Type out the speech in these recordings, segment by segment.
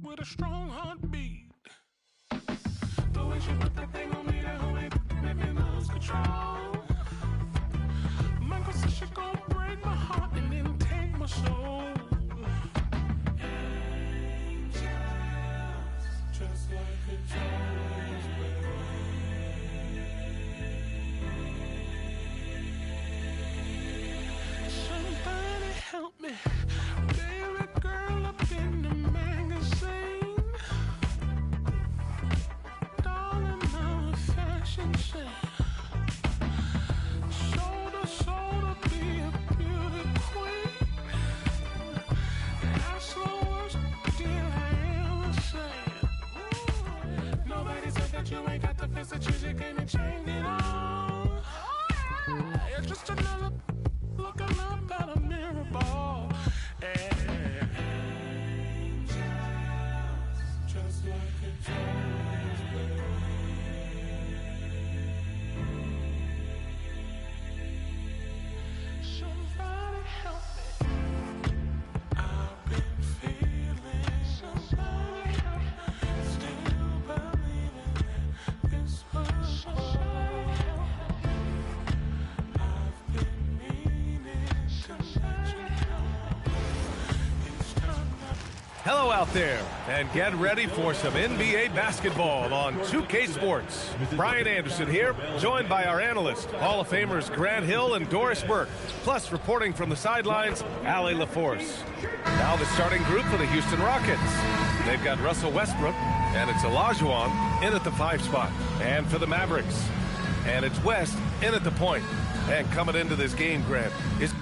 with a strong heartbeat. The way she put that thing on me, that whole way made me lose control. Michael said she gon' break my heart and then take my soul. Angels, just like a Jones bell. Somebody help me, baby girl up in the magazine. Darling, I'm a fashion sense. Sold to be a beauty queen. That's the worst deal I ever said. Nobody said that you ain't got the face that you can't change it all. You're just another looking up at a mirror ball. Angels, just like a Jones bell. Somebody help me. I've been feeling somebody help me. Still believing that this was somebody help me. I've been meaning to let you know. It's time to Hello out there, and get ready for some NBA basketball on 2K Sports. Brian Anderson here, joined by our analysts, Hall of Famers Grant Hill and Doris Burke, plus reporting from the sidelines, Allie LaForce. Now the starting group for the Houston Rockets. They've got Russell Westbrook, and it's Olajuwon in at the 5 spot. And for the Mavericks, and it's West in at the point. And coming into this game, Grant, is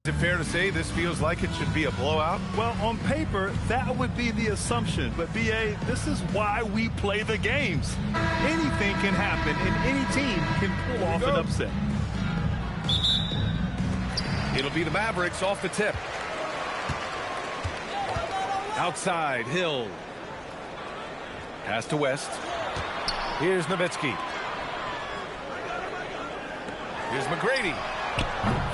it fair to say this feels like it should be a blowout? Well, on paper, that would be the assumption. But, B.A., this is why we play the games. Anything can happen, and any team can pull off an upset. It'll be the Mavericks off the tip. Outside, Hill. Pass to West. Here's Nowitzki. Here's McGrady.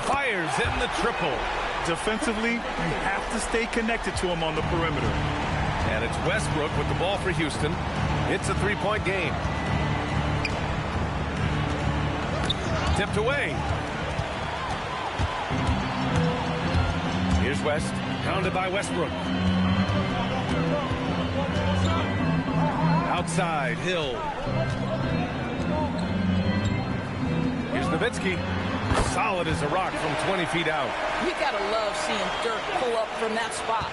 Fires in the triple. Defensively, you have to stay connected to him on the perimeter. And it's Westbrook with the ball for Houston. It's a 3-point game. Tipped away. Here's West, pounded by Westbrook. Outside, Hill. Here's Nowitzki. Solid as a rock from 20 feet out. You gotta love seeing Dirk pull up from that spot.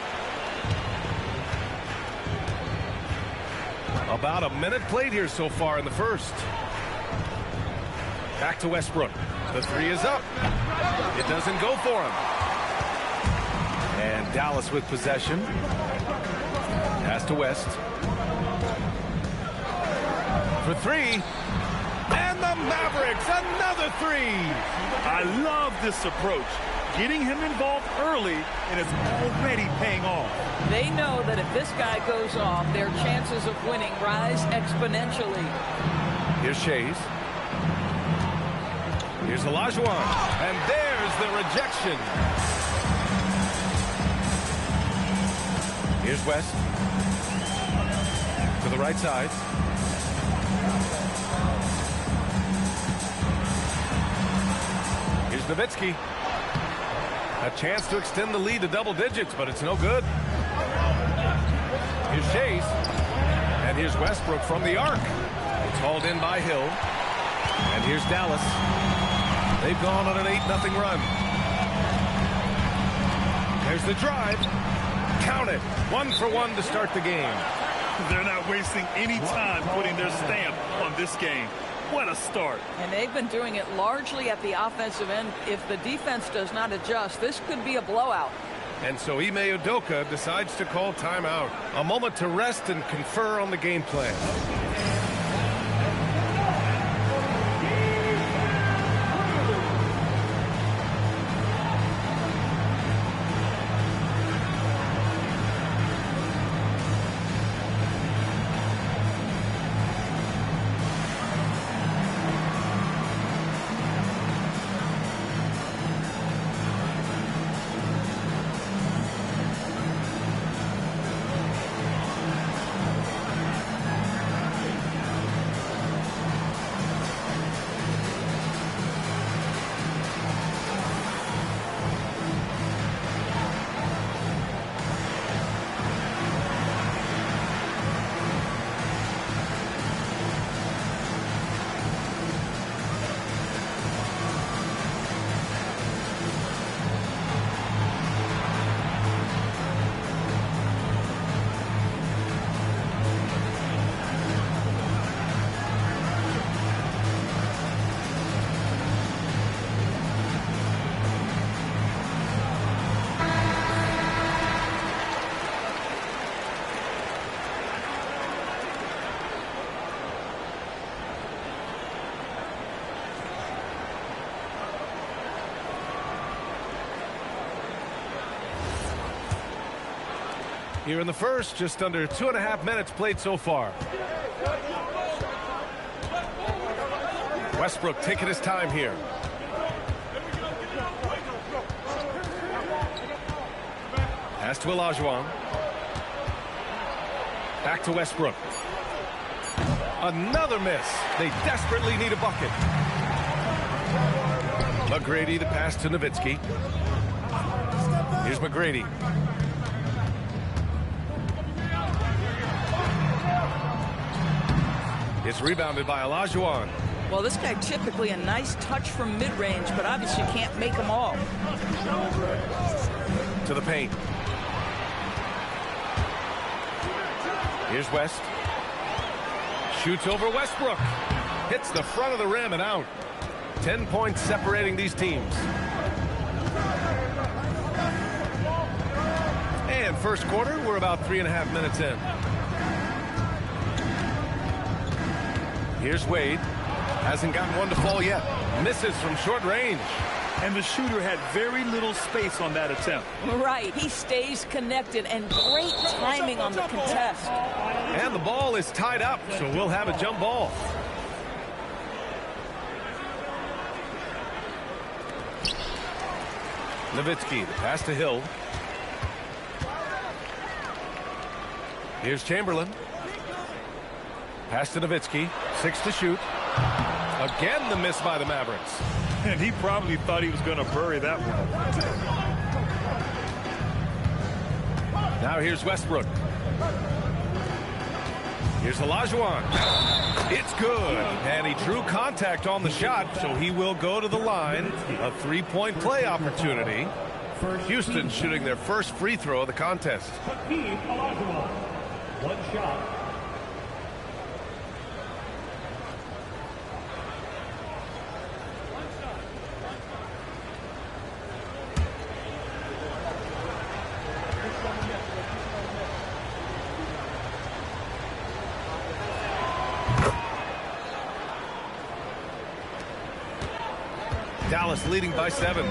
About a minute played here so far in the first. Back to Westbrook. The 3 is up. It doesn't go for him. And Dallas with possession. Pass to West. For 3. And the Mavericks, another 3. I love this approach. Getting him involved early, and it's already paying off. They know that if this guy goes off, their chances of winning rise exponentially. Here's Shays. Here's Olajuwon. And there's the rejection. Here's West. To the right side. Here's Nowitzki. A chance to extend the lead to double digits, but it's no good. Here's Shays. And here's Westbrook from the arc. It's hauled in by Hill. And here's Dallas. They've gone on an 8-0 run. There's the drive. Count it. 1 for 1 to start the game. They're not wasting any time putting their stamp on this game. What a start. And they've been doing it largely at the offensive end. If the defense does not adjust, this could be a blowout. And so Ime Udoka decides to call timeout. A moment to rest and confer on the game plan. Here in the first, just under 2.5 minutes played so far. Westbrook taking his time here. Pass to Olajuwon. Back to Westbrook. Another miss. They desperately need a bucket. McGrady, the pass to Nowitzki. Here's McGrady. It's rebounded by Olajuwon. Well, this guy typically a nice touch from mid-range, but obviously can't make them all. To the paint. Here's West. Shoots over Westbrook. Hits the front of the rim and out. 10 points separating these teams. And first quarter, we're about 3.5 minutes in. Here's Wade. Hasn't gotten one to fall yet. Misses from short range. And the shooter had very little space on that attempt. Right. He stays connected, and great timing on the contest. And the ball is tied up, so we'll have a jump ball. Nowitzki, the pass to Hill. Here's Chamberlain. Pass to Nowitzki. 6 to shoot. Again, the miss by the Mavericks. And he probably thought he was going to bury that one. Now here's Westbrook. Here's Olajuwon. It's good. And he drew contact on the shot, so he will go to the line. A three-point play opportunity. Houston shooting their first free throw of the contest. One shot. Dallas leading by 7.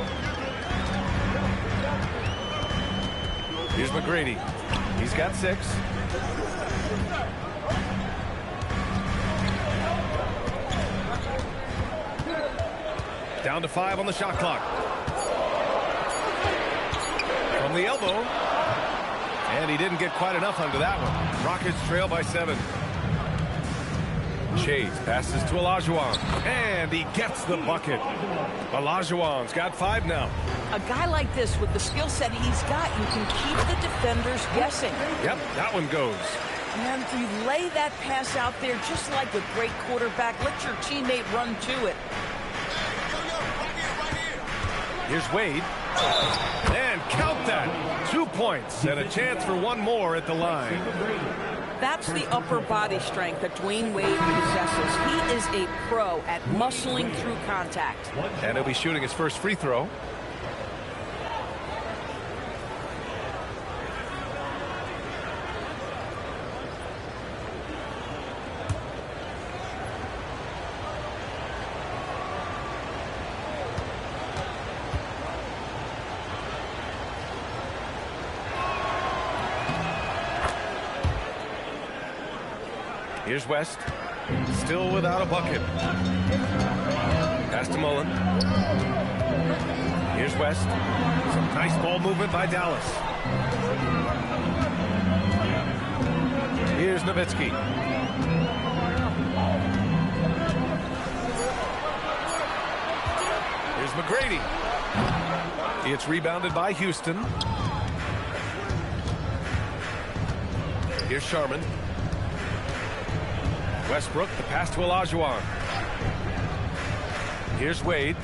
Here's McGrady. He's got 6. Down to 5 on the shot clock. From the elbow. And he didn't get quite enough under that one. Rockets trail by 7. Chase passes to Olajuwon. And he gets the bucket. Olajuwon's got 5 now. A guy like this, with the skill set he's got, you can keep the defenders guessing. Yep, that one goes. And you lay that pass out there just like a great quarterback. Let your teammate run to it. Here's Wade. And count that. 2 points and a chance for one more at the line. That's the upper body strength that Dwayne Wade possesses. He is a pro at muscling through contact. And he'll be shooting his first free throw. Here's West. Still without a bucket. Pass to Mullen. Here's West. Some nice ball movement by Dallas. Here's Nowitzki. Here's McGrady. It's rebounded by Houston. Here's Sharman. Westbrook, the pass to Olajuwon. Here's Wade.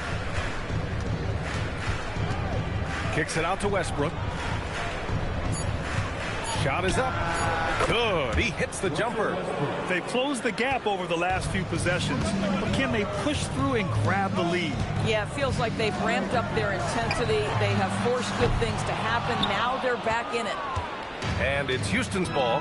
Kicks it out to Westbrook. Shot is up. Good. He hits the jumper. They've closed the gap over the last few possessions. But can they push through and grab the lead? Yeah, it feels like they've ramped up their intensity. They have forced good things to happen. Now they're back in it. And it's Houston's ball.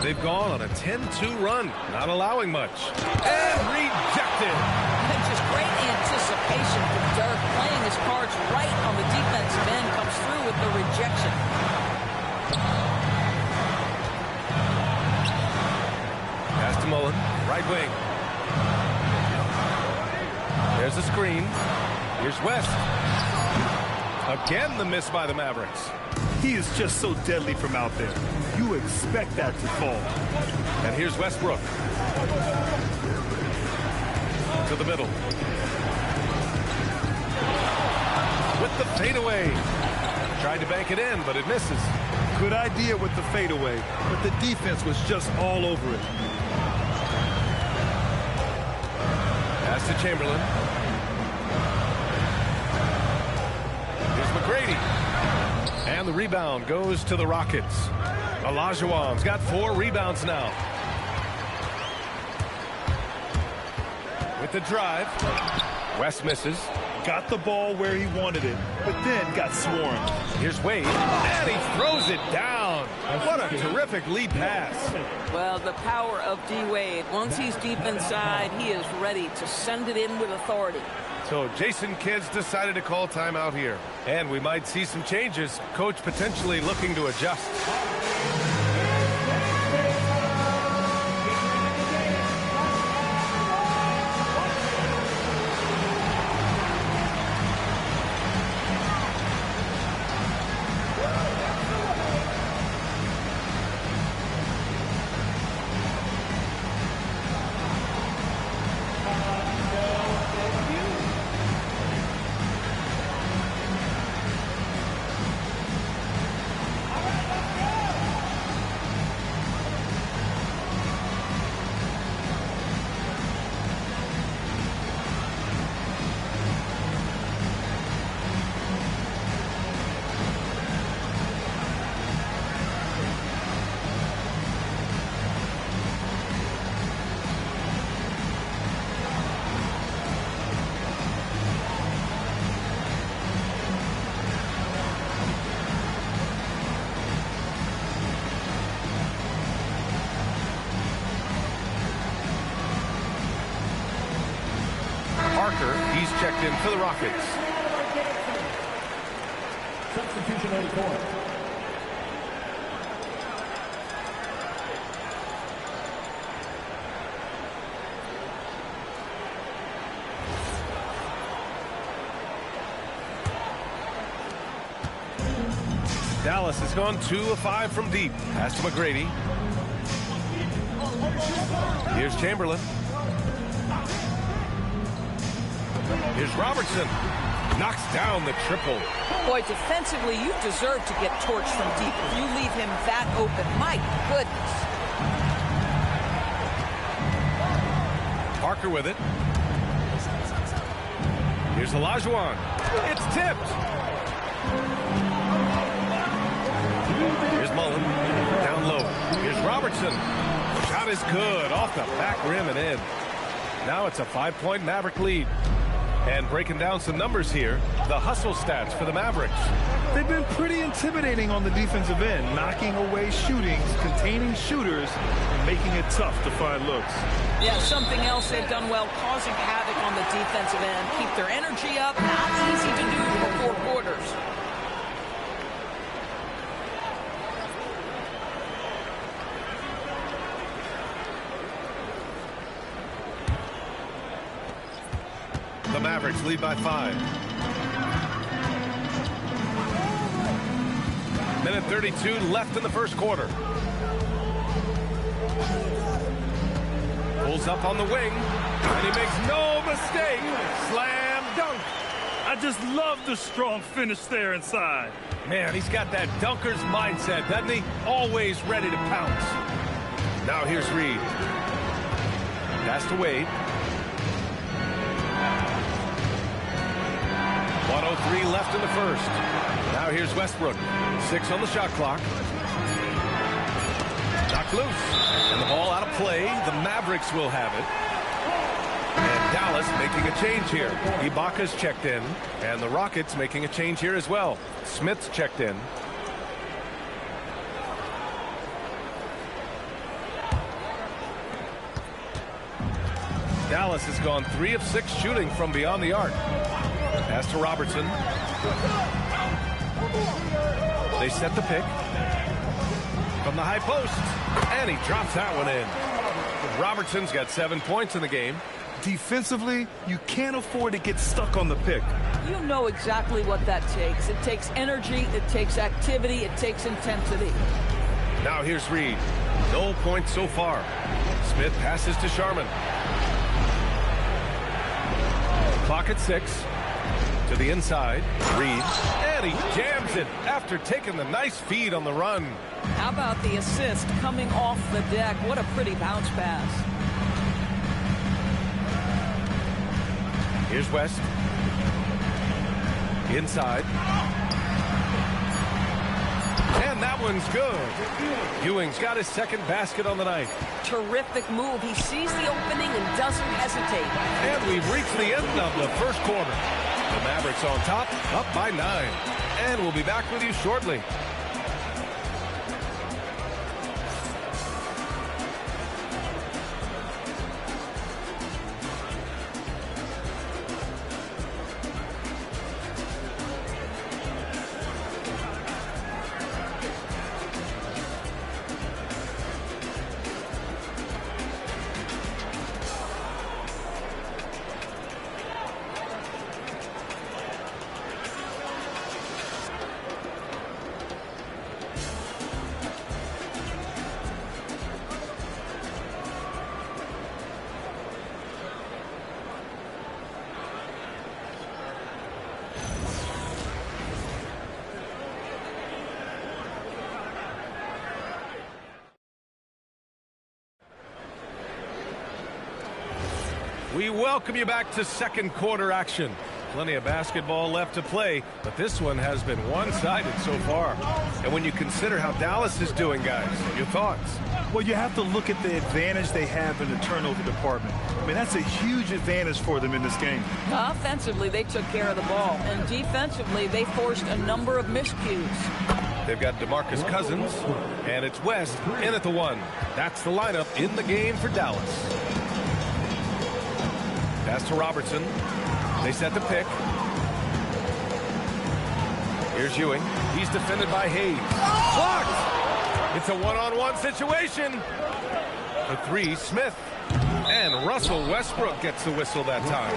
They've gone on a 10-2 run, not allowing much. And rejected. And just great anticipation from Dirk, playing his cards right on the defensive end, comes through with the rejection. to Mullen, right wing. There's a screen. Here's West. Again, the miss by the Mavericks. He is just so deadly from out there. You expect that to fall. And here's Westbrook. To the middle. With the fadeaway. Tried to bank it in, but it misses. Good idea with the fadeaway, but the defense was just all over it. Pass to Chamberlain. Here's McGrady. And the rebound goes to the Rockets. Olajuwon's got 4 rebounds now. With the drive. West misses. Got the ball where he wanted it, but then got swarmed. Here's Wade, and he throws it down. What a terrific lead pass. Well, the power of D. Wade. Once he's deep inside, he is ready to send it in with authority. So Jason Kidd's decided to call timeout here. And we might see some changes. Coach potentially looking to adjust. He's checked in for the Rockets. Substitution on the court. Dallas has gone 2 of 5 from deep. Pass to McGrady. Here's Chamberlain. Here's Robertson. Knocks down the triple. Boy, defensively, you deserve to get torched from deep. If you leave him that open, my goodness. Parker with it. Here's Olajuwon. It's tipped. Here's Mullen. Down low. Here's Robertson. Shot is good. Off the back rim and in. Now it's a 5-point Maverick lead. And breaking down some numbers here, the hustle stats for the Mavericks. They've been pretty intimidating on the defensive end, knocking away shootings, containing shooters, and making it tough to find looks. Yeah, something else they've done well, causing havoc on the defensive end. Keep their energy up. Not easy to do for 4 quarters. The Mavericks lead by 5. Minute 32 left in the first quarter. Pulls up on the wing, and he makes no mistake. Slam dunk. I just love the strong finish there inside. Man, he's got that dunker's mindset, doesn't he? Always ready to pounce. Now here's Reed. Pass to Wade. 1:03 left in the first. Now here's Westbrook. 6 on the shot clock. Knocked loose. And the ball out of play. The Mavericks will have it. And Dallas making a change here. Ibaka's checked in. And the Rockets making a change here as well. Smith's checked in. Dallas has gone 3 of 6 shooting from beyond the arc. Pass to Robertson. They set the pick. From the high post. And he drops that one in. Robertson's got 7 points in the game. Defensively, you can't afford to get stuck on the pick. You know exactly what that takes. It takes energy, it takes activity, it takes intensity. Now here's Reed. No points so far. Smith passes to Sharman. Clock at 6. To the inside. Reed. And he jams it after taking the nice feed on the run. How about the assist coming off the deck? What a pretty bounce pass. Here's West. Inside. And that one's good. Ewing's got his second basket on the night. Terrific move. He sees the opening and doesn't hesitate. And we've reached the end of the first quarter. The Mavericks on top, up by 9. And we'll be back with you shortly. We welcome you back to second quarter action. Plenty of basketball left to play, but this one has been one-sided so far. And when you consider how Dallas is doing, guys, your thoughts? Well, you have to look at the advantage they have in the turnover department. I mean, that's a huge advantage for them in this game. Offensively, they took care of the ball. And defensively, they forced a number of miscues. They've got DeMarcus Cousins, and it's West in at the 1. That's the lineup in the game for Dallas. Pass to Robertson. They set the pick. Here's Ewing. He's defended by Hayes. Blocked! It's a one-on-one situation. The 3, Smith. And Russell Westbrook gets the whistle that time.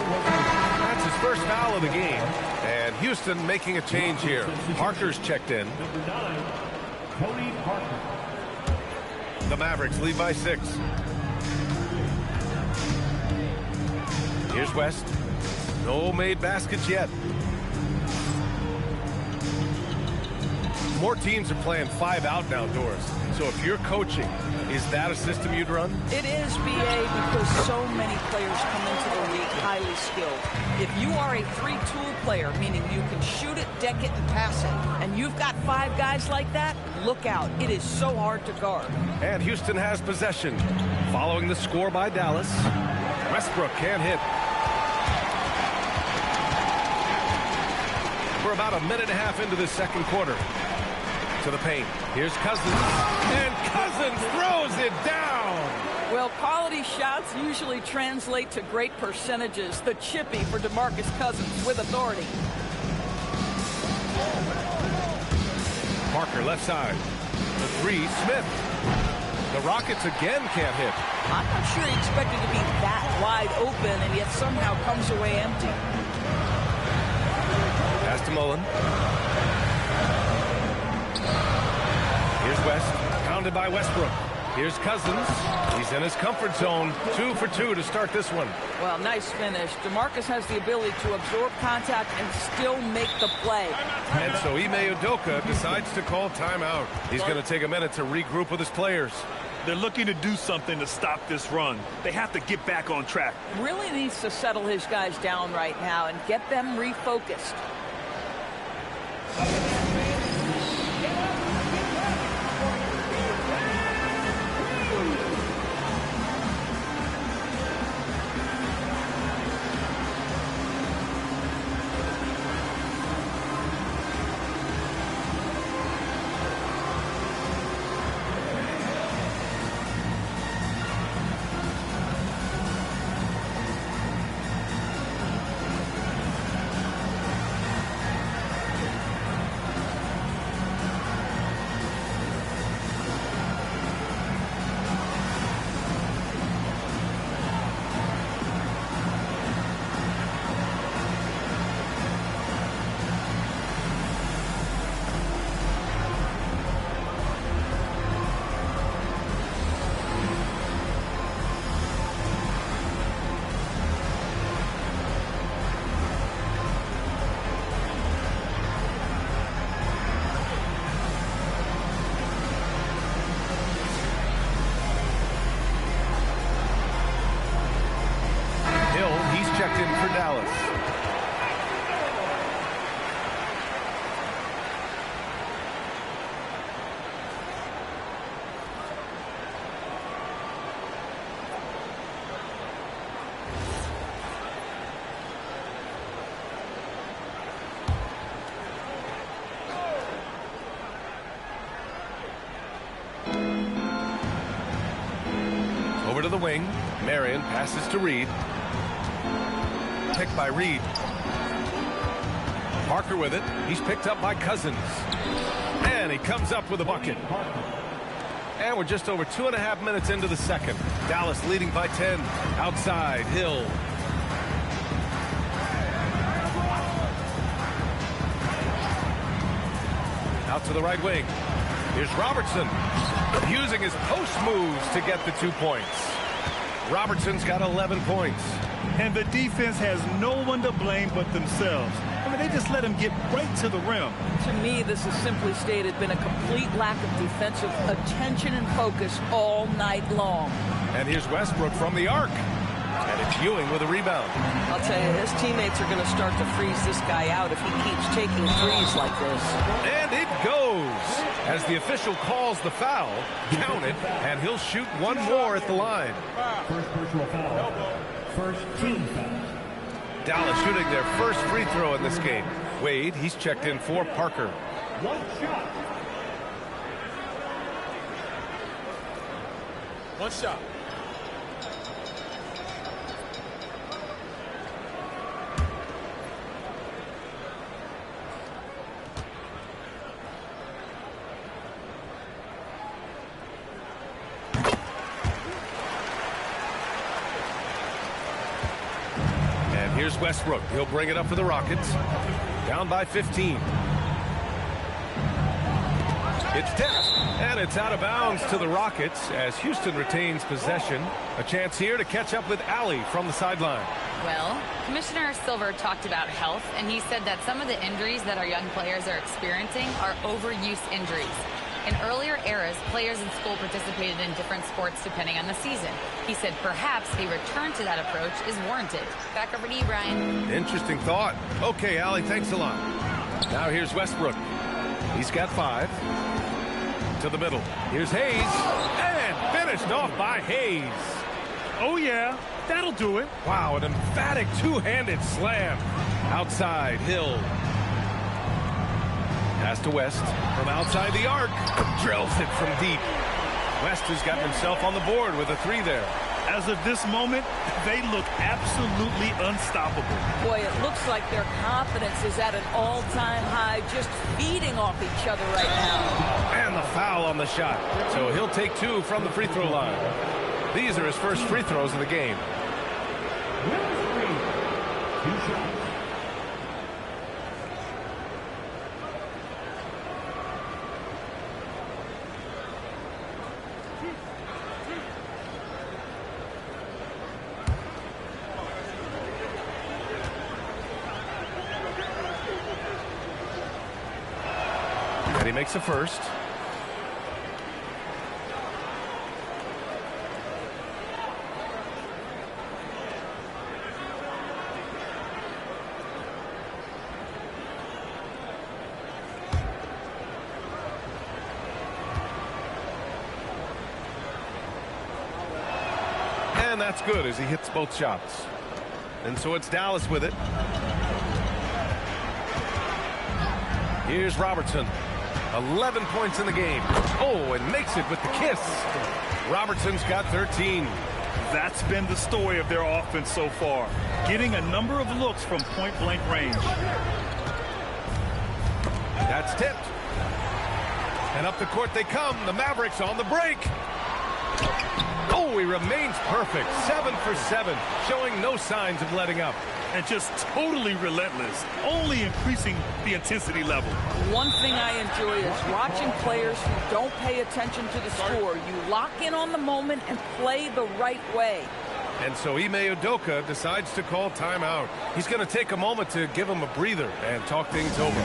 That's his first foul of the game. And Houston making a change here. Parker's checked in. The Mavericks lead by 6. Here's West. No made baskets yet. More teams are playing 5 out outdoors. So if you're coaching, is that a system you'd run? It is, BA, because so many players come into the league highly skilled. If you are a 3-tool player, meaning you can shoot it, deck it, and pass it, and you've got 5 guys like that, look out. It is so hard to guard. And Houston has possession. Following the score by Dallas. Westbrook can't hit. We're about a minute and a half into the second quarter. To the paint. Here's Cousins. And Cousins throws it down. Well, quality shots usually translate to great percentages. The chippy for DeMarcus Cousins with authority. Parker left side. The 3, Smith. The Rockets again can't hit. I'm not sure he expected to be that wide open and yet somehow comes away empty. Pass to Mullen. Here's West, pounded by Westbrook. Here's Cousins. He's in his comfort zone. 2 for 2 to start this one. Well, nice finish. DeMarcus has the ability to absorb contact and still make the play. And so Ime Udoka decides to call timeout. He's going to take a minute to regroup with his players. They're looking to do something to stop this run. They have to get back on track. Really needs to settle his guys down right now and get them refocused. to the wing. Marion passes to Reed. Picked by Reed. Parker with it. He's picked up by Cousins. And he comes up with a bucket. And we're just over 2.5 minutes into the second. Dallas leading by 10. Outside, Hill. Out to the right wing. Here's Robertson. Using his post moves to get the 2 points. Robertson's got 11 points. And the defense has no one to blame but themselves. I mean, they just let him get right to the rim. To me, this has simply stated been a complete lack of defensive attention and focus all night long. And here's Westbrook from the arc. And it's Ewing with a rebound. I'll tell you, his teammates are going to start to freeze this guy out if he keeps taking threes like this. And it goes. As the official calls the foul, count it, and he'll shoot one more at the line. First personal foul. First team foul. Dallas shooting their first free throw in this game. Wade, he's checked in for Parker. One shot. One shot. Here's Westbrook. He'll bring it up for the Rockets. Down by 15. It's tipped, and it's out of bounds to the Rockets as Houston retains possession. A chance here to catch up with Allie from the sideline. Well, Commissioner Silver talked about health, and he said that some of the injuries that our young players are experiencing are overuse injuries. In earlier eras, players in school participated in different sports depending on the season. He said perhaps a return to that approach is warranted. Back over to you, Brian. Interesting thought. Okay, Allie, thanks a lot. Now here's Westbrook. He's got 5. To the middle. Here's Hayes. And finished off by Hayes. Oh, yeah. That'll do it. Wow, an emphatic two-handed slam. Outside, Hill. Pass to West from outside the arc. Drills it from deep. West has got himself on the board with a 3 there. As of this moment, they look absolutely unstoppable. Boy, it looks like their confidence is at an all-time high, just feeding off each other right now. And the foul on the shot. So he'll take 2 from the free throw line. These are his first free throws of the game. 2 shots. And he makes a first. And that's good as he hits both shots. And so it's Dallas with it. Here's Robertson. 11 points in the game. Oh, and makes it with the kiss. Robertson's got 13. That's been the story of their offense so far. Getting a number of looks from point-blank range. That's tipped. And up the court they come. The Mavericks on the break. Oh, he remains perfect. 7 for 7, showing no signs of letting up. And just totally relentless, only increasing the intensity level. One thing I enjoy is watching players who don't pay attention to the score. You lock in on the moment and play the right way. And so Ime Udoka decides to call timeout. He's going to take a moment to give him a breather and talk things over.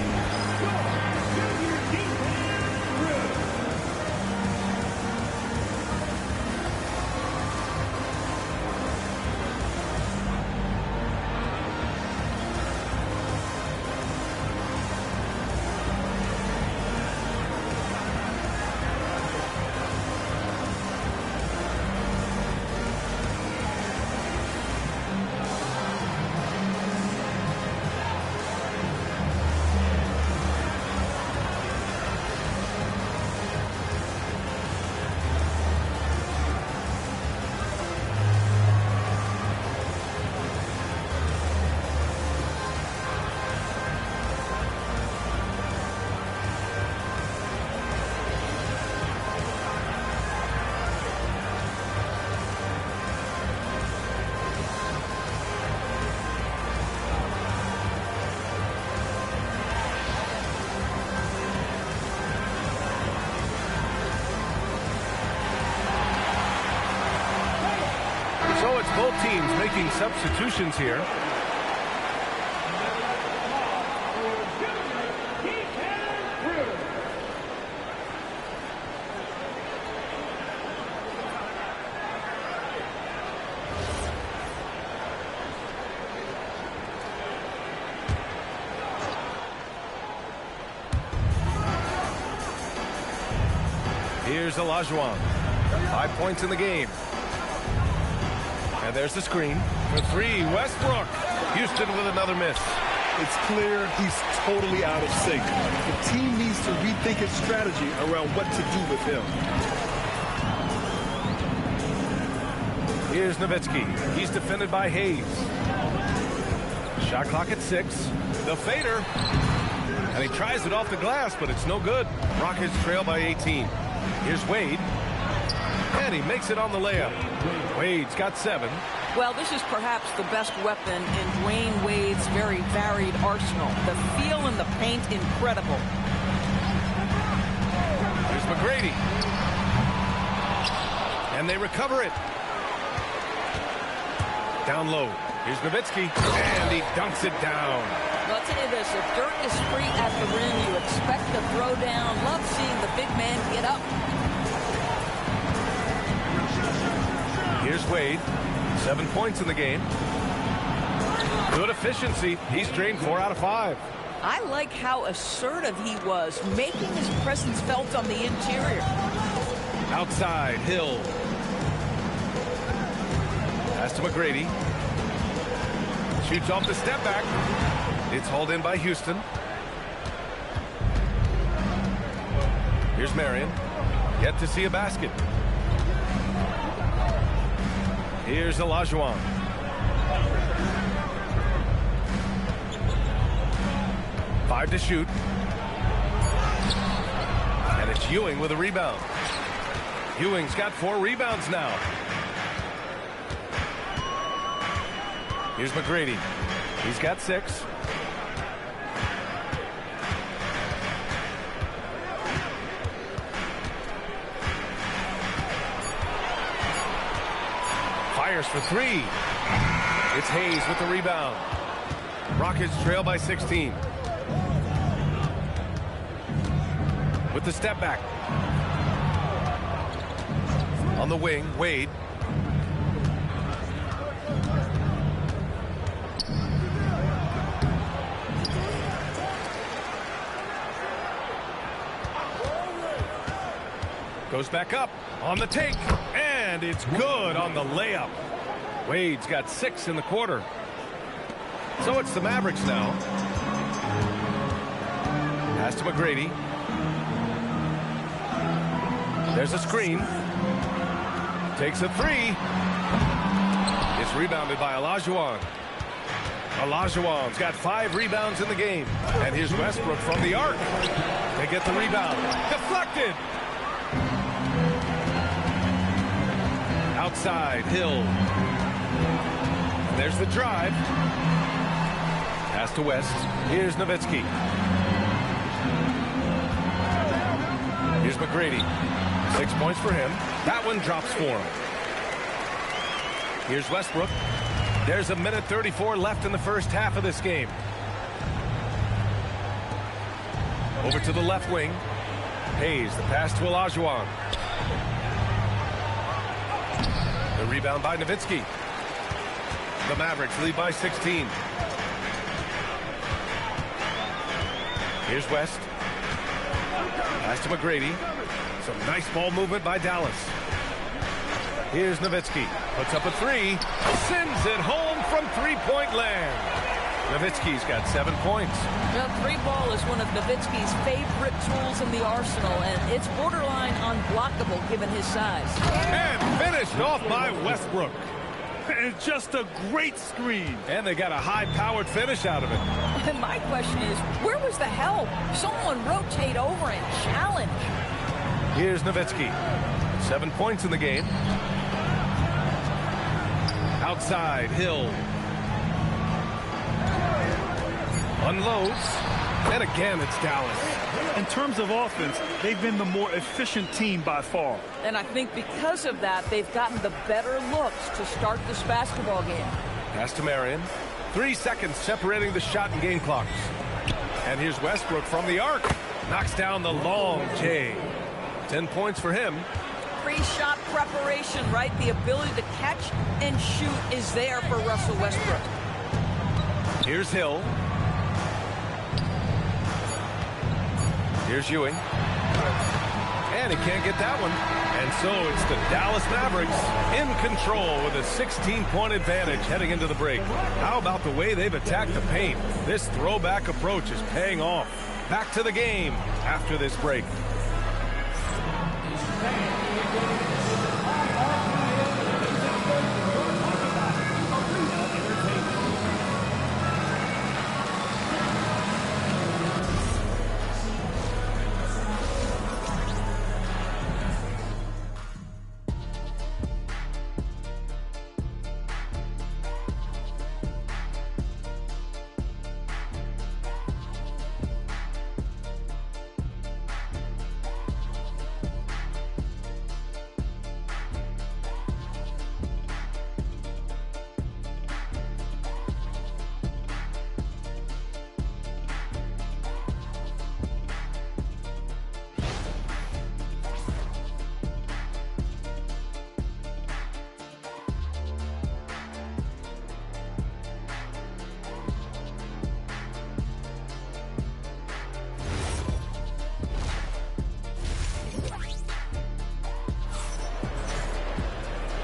So it's both teams making substitutions here. Here's Olajuwon. 5 points in the game. And there's the screen. For three, Westbrook. Houston with another miss. It's clear he's totally out of sync. The team needs to rethink its strategy around what to do with him. Here's Nowitzki. He's defended by Hayes. Shot clock at 6. The fader. And he tries it off the glass, but it's no good. Rockets trail by 18. Here's Wade. And he makes it on the layup. Wade's got 7. Well, this is perhaps the best weapon in Dwayne Wade's very varied arsenal. The feel in the paint, incredible. Here's McGrady. And they recover it. Down low. Here's Nowitzki. And he dunks it down. Well, I'll tell you this, if Dirk is free at the rim, you expect the throwdown. Love seeing the big man get up. Here's Wade. 7 points in the game. Good efficiency. He's drained 4 out of 5. I like how assertive he was, making his presence felt on the interior. Outside, Hill. Pass to McGrady. Shoots off the step back. It's hauled in by Houston. Here's Marion. Yet to see a basket. Here's Olajuwon. Five to shoot. And it's Ewing with a rebound. Ewing's got 4 rebounds now. Here's McGrady. He's got 6. Fires for 3. It's Hayes with the rebound. Rockets trail by 16. With the step back. On the wing, Wade. Goes back up on the take, and it's good on the layup. Wade's got 6 in the quarter. So it's the Mavericks now. Pass to McGrady. There's a screen. Takes a 3. It's rebounded by Olajuwon. Olajuwon's got 5 rebounds in the game. And here's Westbrook from the arc. They get the rebound. Deflected. Outside, Hill. There's the drive. Pass to West. Here's Nowitzki. Here's McGrady. 6 points for him. That one drops for him. Here's Westbrook. There's 1:34 left in the first half of this game. Over to the left wing. Hayes, the pass to Olajuwon. The rebound by Nowitzki. The Mavericks lead by 16. Here's West. Pass to McGrady. Some nice ball movement by Dallas. Here's Nowitzki. Puts up a 3. Sends it home from three-point land. Nowitzki's got 7 points. The 3-ball is one of Nowitzki's favorite tools in the arsenal, and it's borderline unblockable given his size. And finished off by Westbrook. And just a great screen. And they got a high-powered finish out of it. And my question is, where was the help? Someone rotate over and challenge. Here's Nowitzki. 7 points in the game. Outside, Hill. Unloads. And again, it's Dallas. In terms of offense, they've been the more efficient team by far. And I think because of that, they've gotten the better looks to start this basketball game. Pass to Marion. 3 seconds separating the shot and game clocks. And here's Westbrook from the arc. Knocks down the long J. 10 points for him. Pre-shot preparation, right? The ability to catch and shoot is there for Russell Westbrook. Here's Hill. Here's Ewing. And he can't get that one. And so it's the Dallas Mavericks in control with a 16-point advantage heading into the break. How about the way they've attacked the paint? This throwback approach is paying off. Back to the game after this break.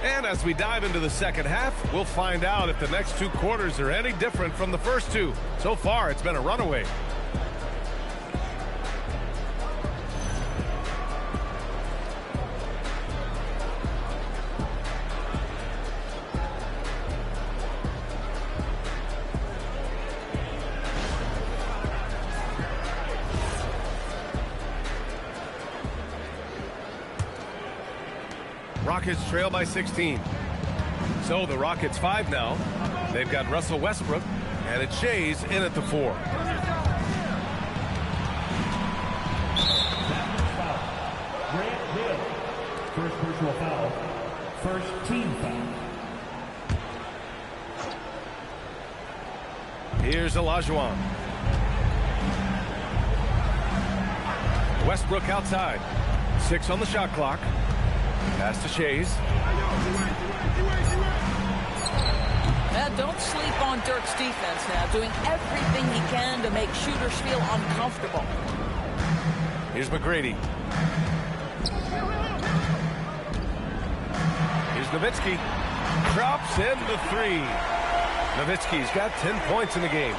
And as we dive into the second half, we'll find out if the next 2 quarters are any different from the first 2. So far, it's been a runaway. Rockets trail by 16. So the Rockets 5 now. They've got Russell Westbrook, and it's Shays in at the 4. Grant Hill. First personal foul. First team foul. Here's Olajuwon. Westbrook outside. 6 on the shot clock. Pass to Shays. Now, don't sleep on Dirk's defense now, doing everything he can to make shooters feel uncomfortable. Here's McGrady. Here's Nowitzki. Drops in the 3. Nowitzki's got 10 points in the game.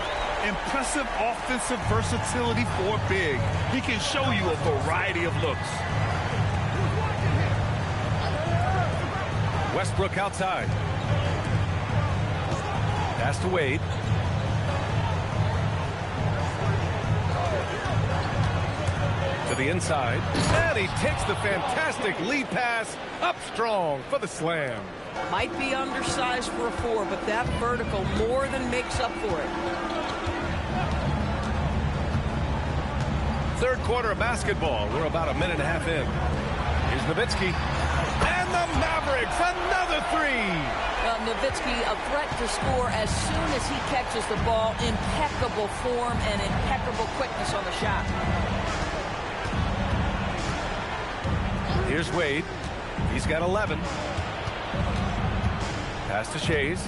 Impressive offensive versatility for big. He can show you a variety of looks. Westbrook outside. Pass to Wade. To the inside. And he takes the fantastic lead pass up strong for the slam. Might be undersized for a 4, but that vertical more than makes up for it. Third quarter of basketball. We're about a minute and a half in. Here's Nowitzki. And the Mavericks, another 3. Nowitzki, a threat to score as soon as he catches the ball. Impeccable form and impeccable quickness on the shot. Here's Wade. He's got 11. Pass to Shays.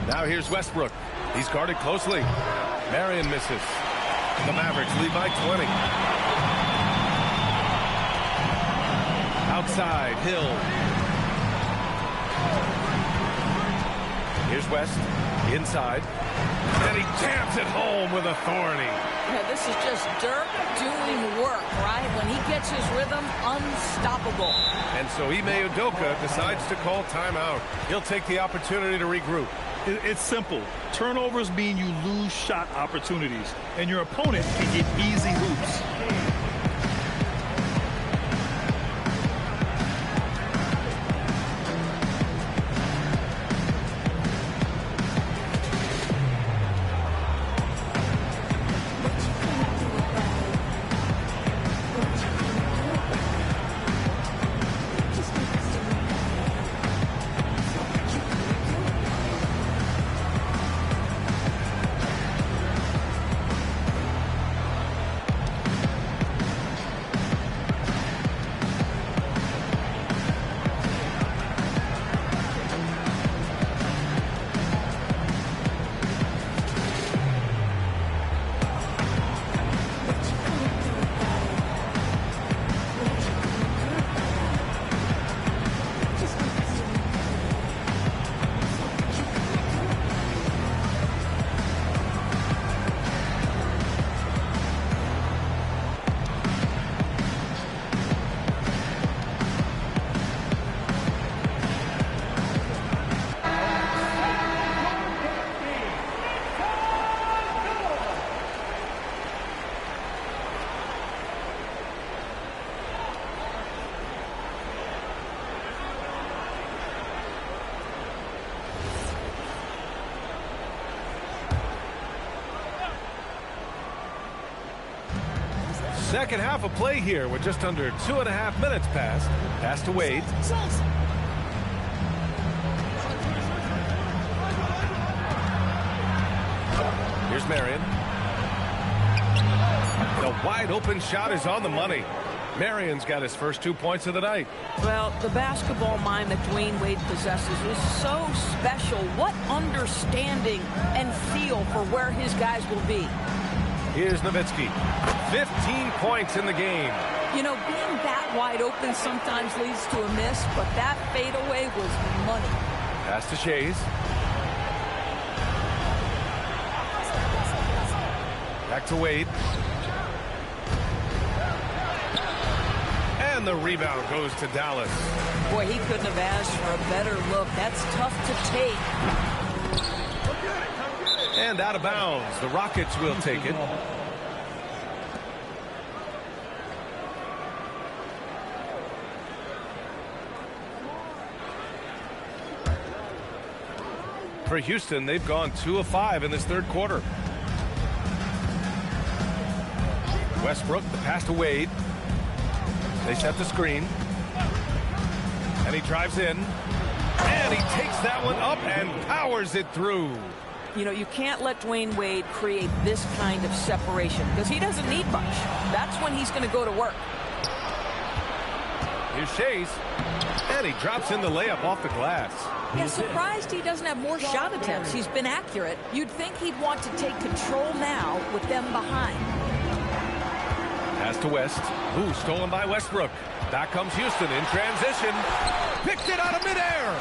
Now here's Westbrook. He's guarded closely. Marion misses. The Mavericks lead by 20. Outside, Hill. Here's West, inside. And he jams it home with authority. Yeah, this is just Dirk doing work, right? When he gets his rhythm, unstoppable. And so Ime Udoka decides to call timeout. He'll take the opportunity to regroup. It's simple. Turnovers mean you lose shot opportunities, and your opponent can get easy hoops. Second half of play here with just under 2.5 minutes passed. Pass to Wade. Here's Marion. The wide open shot is on the money. Marion's got his first 2 points of the night. Well, the basketball mind that Dwayne Wade possesses is so special. What understanding and feel for where his guys will be. Here's Nowitzki. 15 points in the game. You know, being that wide open sometimes leads to a miss, but that fadeaway was money. Pass to Shays. Back to Wade. And the rebound goes to Dallas. Boy, he couldn't have asked for a better look. That's tough to take. And out of bounds. The Rockets will take it. For Houston, they've gone 2 of 5 in this third quarter. Westbrook, the pass to Wade. They set the screen. And he drives in. And he takes that one up and powers it through. You know, you can't let Dwayne Wade create this kind of separation because he doesn't need much. That's when he's going to go to work. Here's Shays. And he drops in the layup off the glass. Yeah, surprised he doesn't have more shot attempts. He's been accurate. You'd think he'd want to take control now with them behind. Pass to West. Ooh, stolen by Westbrook. Back comes Houston in transition. Picked it out of midair.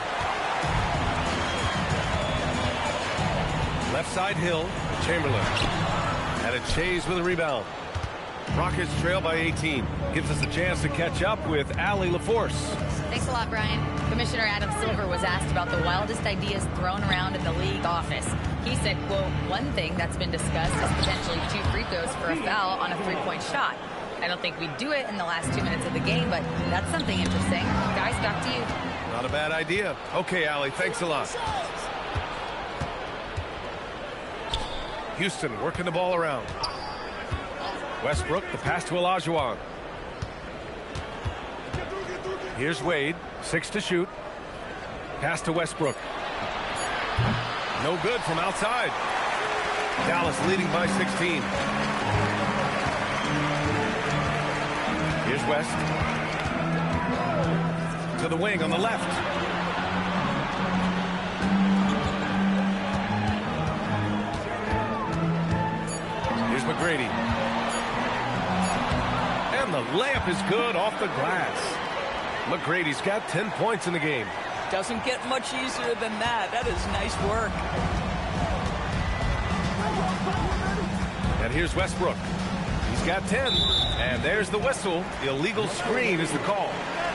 Left side Hill. Chamberlain. And it's Shays with a rebound. Rockets trail by 18. Gives us a chance to catch up with Allie LaForce. Thanks a lot, Brian. Commissioner Adam Silver was asked about the wildest ideas thrown around in the league office. He said, quote, one thing that's been discussed is potentially 2 free throws for a foul on a 3-point shot. I don't think we'd do it in the last 2 minutes of the game, but that's something interesting. Guys, back to you. Not a bad idea. Okay, Allie, thanks a lot. Houston working the ball around. Westbrook, the pass to Olajuwon. Here's Wade, 6 to shoot. Pass to Westbrook. No good from outside. Dallas leading by 16. Here's West. To the wing on the left. Here's McGrady. And the layup is good off the glass. McGrady's got 10 points in the game. Doesn't get much easier than that. That is nice work. And here's Westbrook. He's got 10. And there's the whistle. Illegal screen is the call.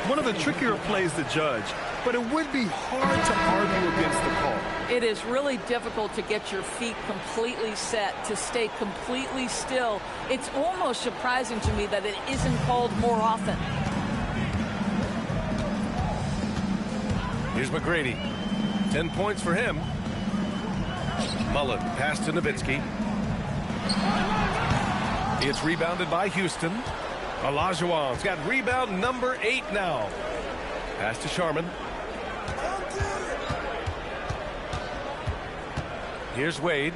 One of the trickier plays to judge, but it would be hard to argue against the call. It is really difficult to get your feet completely set, to stay completely still. It's almost surprising to me that it isn't called more often. Here's McGrady. 10 points for him. Mullen pass to Nowitzki. It's rebounded by Houston. Olajuwon's got rebound number 8 now. Pass to Sharman. Here's Wade.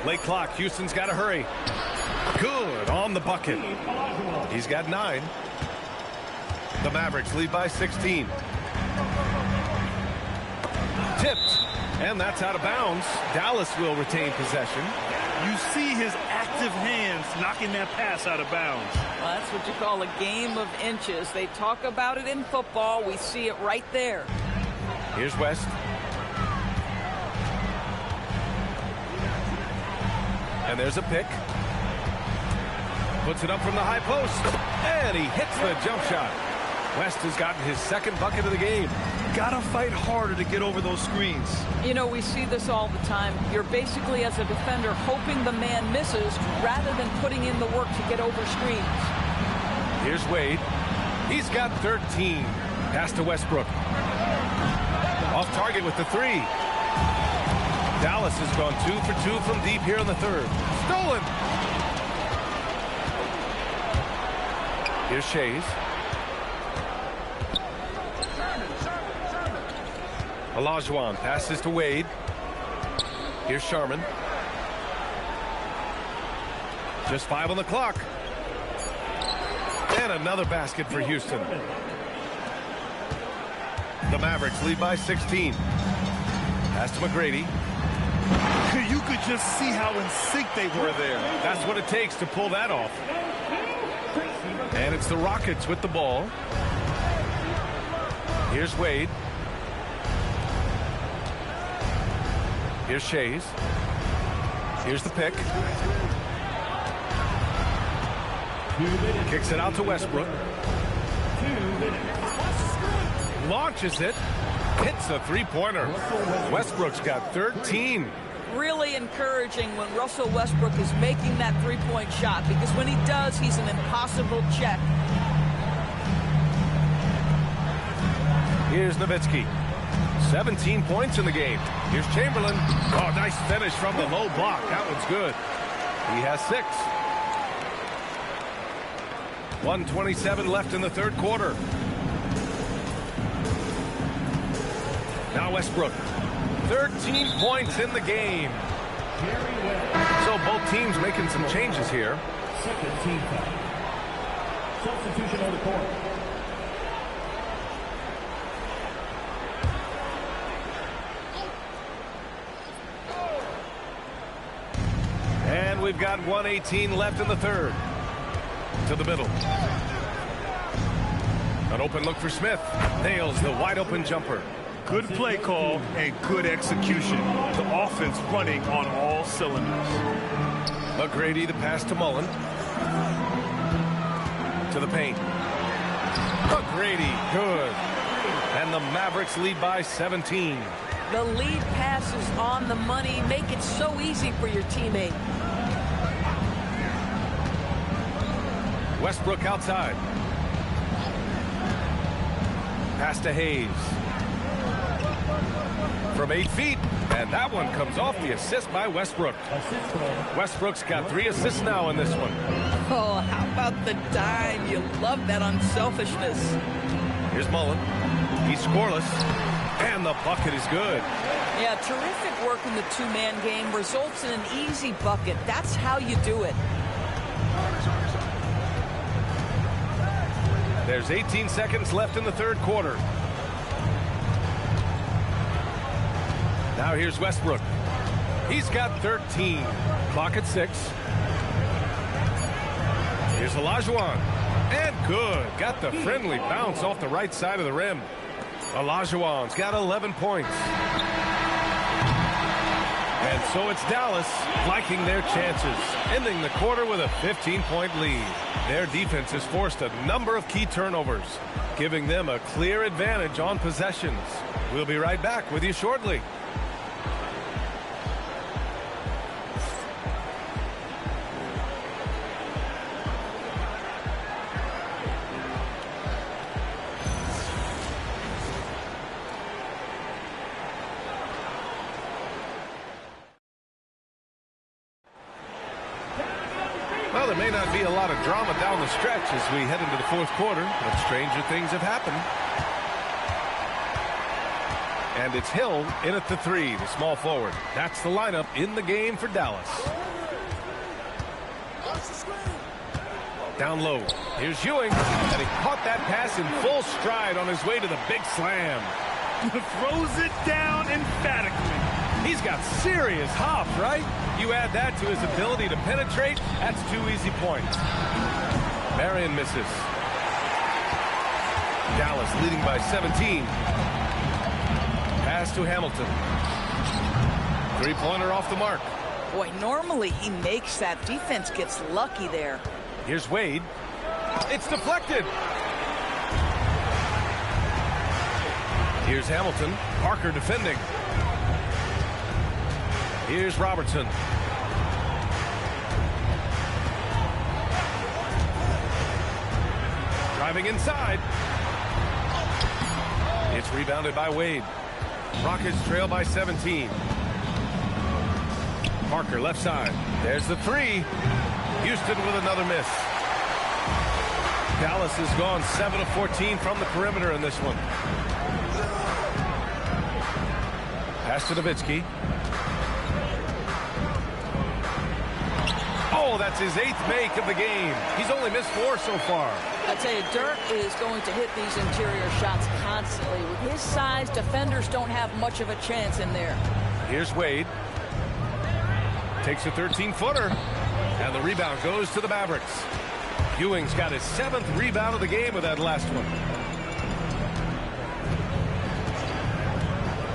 Late clock. Houston's got to hurry. Good on the bucket. He's got 9. The Mavericks lead by 16. Tipped. And that's out of bounds. Dallas will retain possession. You see his active hands knocking that pass out of bounds. Well, that's what you call a game of inches. They talk about it in football. We see it right there. Here's West. And there's a pick. Puts it up from the high post. And he hits the jump shot. West has gotten his second bucket of the game. Gotta fight harder to get over those screens. You know, we see this all the time. You're basically, as a defender, hoping the man misses rather than putting in the work to get over screens. Here's Wade. He's got 13. Pass to Westbrook. Off target with the 3. Dallas has gone 2 for 2 from deep here in the third. Stolen. Here's Shays. Olajuwon passes to Wade. Here's Sharman. Just 5 on the clock. And another basket for Houston. The Mavericks lead by 16. Pass to McGrady. You could just see how in sync they were there. That's what it takes to pull that off. And it's the Rockets with the ball. Here's Wade. Here's Shays. Here's the pick. Kicks it out to Westbrook. Launches it. Hits a three-pointer. Westbrook's got 13. Really encouraging when Russell Westbrook is making that three-point shot, because when he does, he's an impossible check. Here's Nowitzki. 17 points in the game. Here's Chamberlain. Oh, nice finish from the low block. That one's good. He has 6. 1:27 left in the third quarter. Now Westbrook. 13 points in the game. So both teams making some changes here. Second team foul. Substitution on the court. And we've got 1:18 left in the third. To the middle. An open look for Smith. Nails the wide open jumper. Good play call and good execution. The offense running on all cylinders. McGrady the pass to Mullen. To the paint. McGrady, good. And the Mavericks lead by 17. The lead pass is on the money. Make it so easy for your teammate. Westbrook outside. Pass to Hayes. From 8 feet. And that one comes off the assist by Westbrook. Westbrook's got 3 assists now in this one. Oh, how about the dime? You love that unselfishness. Here's Mullen. He's scoreless. And the bucket is good. Yeah, terrific work in the two-man game. Results in an easy bucket. That's how you do it. There's 18 seconds left in the third quarter. Now here's Westbrook. He's got 13. Clock at 6. Here's Olajuwon. And good. Got the friendly bounce off the right side of the rim. Olajuwon's got 11 points. And so it's Dallas liking their chances, ending the quarter with a 15-point lead. Their defense has forced a number of key turnovers, giving them a clear advantage on possessions. We'll be right back with you shortly. Well, there may not be a lot of drama down the stretch as we head into the fourth quarter, but stranger things have happened. And it's Hill in at the 3, the small forward. That's the lineup in the game for Dallas. Down low. Here's Ewing, and he caught that pass in full stride on his way to the big slam. Throws it down emphatically. He's got serious hop, right? You add that to his ability to penetrate, that's 2 easy points. Marion misses. Dallas leading by 17. Pass to Hamilton. Three-pointer off the mark. Boy, normally he makes that. Defense gets lucky there. Here's Wade. It's deflected. Here's Hamilton. Parker defending. Here's Robertson. Driving inside. It's rebounded by Wade. Rockets trail by 17. Parker left side. There's the three. Houston with another miss. Dallas has gone 7 of 14 from the perimeter in this one. Pass to Nowitzki. Oh, that's his 8th make of the game. He's only missed 4 so far. I tell you, Dirk is going to hit these interior shots constantly. With his size, defenders don't have much of a chance in there. Here's Wade. Takes a 13-footer. And the rebound goes to the Mavericks. Ewing's got his 7th rebound of the game with that last one.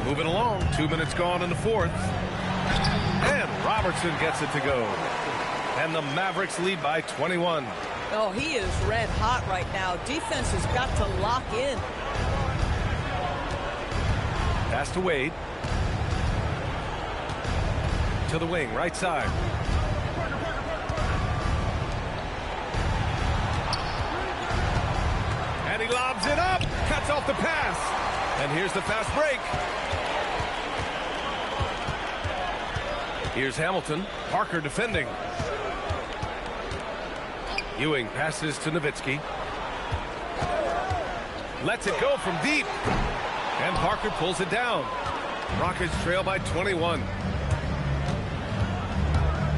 Moving along. 2 minutes gone in the 4th. And Robertson gets it to go. And the Mavericks lead by 21. Oh, he is red hot right now. Defense has got to lock in. Pass to Wade. To the wing, right side. And he lobs it up. Cuts off the pass. And here's the fast break. Here's Hamilton. Parker defending. Ewing passes to Nowitzki. Lets it go from deep. And Parker pulls it down. Rockets trail by 21.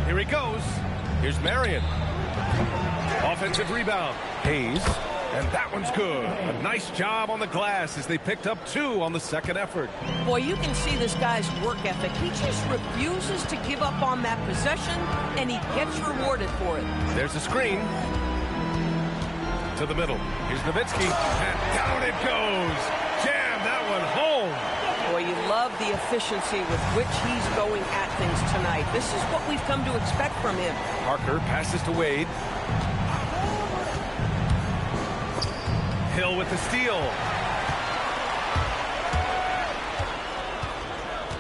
Here he goes. Here's Marion. Offensive rebound. Hayes. And that one's good. A nice job on the glass as they picked up 2 on the second effort. Boy, you can see this guy's work ethic. He just refuses to give up on that possession, and he gets rewarded for it. There's a screen. To the middle. Here's Nowitzki. And down it goes. Jam that one home. Boy, you love the efficiency with which he's going at things tonight. This is what we've come to expect from him. Parker passes to Wade. Hill with the steal.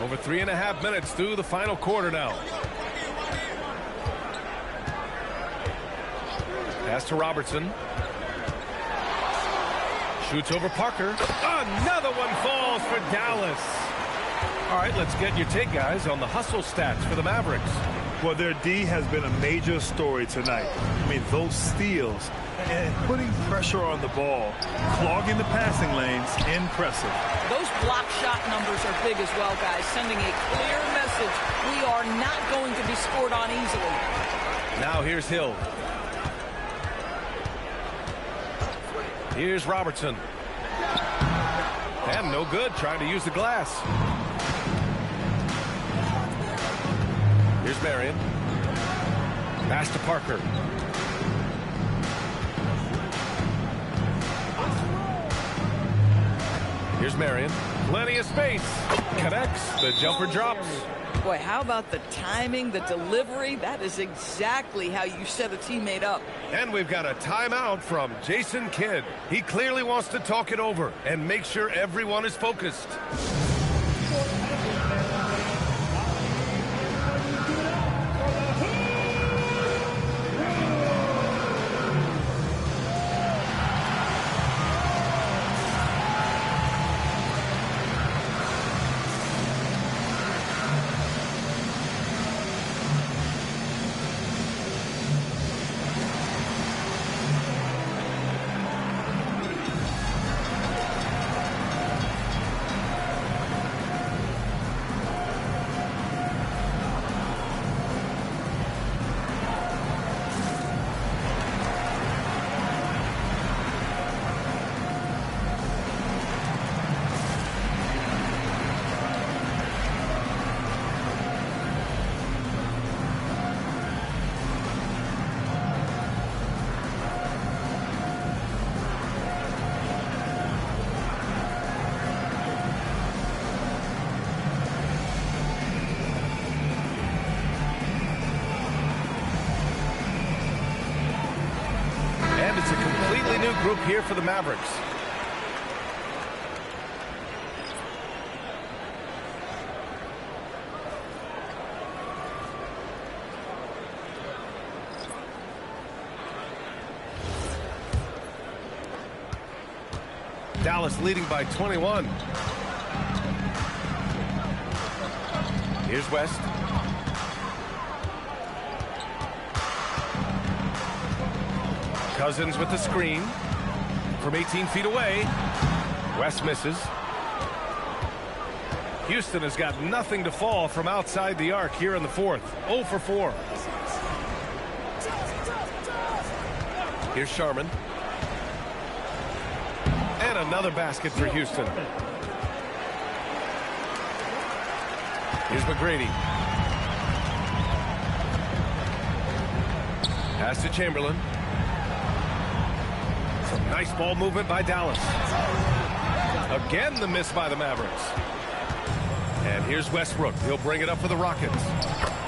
Over 3.5 minutes through the final quarter now. Pass to Robertson. Shoots over Parker. Another one falls for Dallas. All right, let's get your take, guys, on the hustle stats for the Mavericks. Well, their D has been a major story tonight. I mean, those steals and putting pressure on the ball, clogging the passing lanes, impressive. Those block shot numbers are big as well, guys, sending a clear message. We are not going to be scored on easily. Now here's Hill. Here's Robertson. And no good, trying to use the glass. Here's Marion. Pass to Parker. Here's Marion. Plenty of space. Connects. The jumper drops. Boy, how about the timing, the delivery? That is exactly how you set a teammate up. And we've got a timeout from Jason Kidd. He clearly wants to talk it over and make sure everyone is focused. It's a completely new group here for the Mavericks. Dallas leading by 21. Here's West. Cousins with the screen from 18 feet away. West misses. Houston has got nothing to fall from outside the arc here in the fourth. 0 for 4. Here's Sharman. And another basket for Houston. Here's McGrady. Pass to Chamberlain. Some nice ball movement by Dallas. Again, the miss by the Mavericks. And here's Westbrook. He'll bring it up for the Rockets.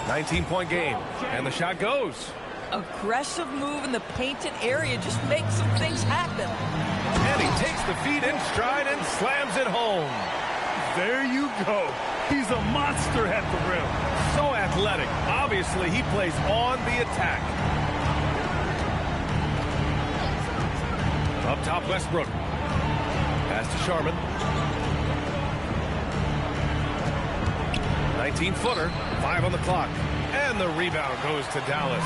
19-point game. And the shot goes. Aggressive move in the painted area just makes some things happen. And he takes the feet in stride and slams it home. There you go. He's a monster at the rim. So athletic. Obviously, he plays on the attack. Up top, Westbrook. Pass to Sharman. 19-footer. 5 on the clock. And the rebound goes to Dallas.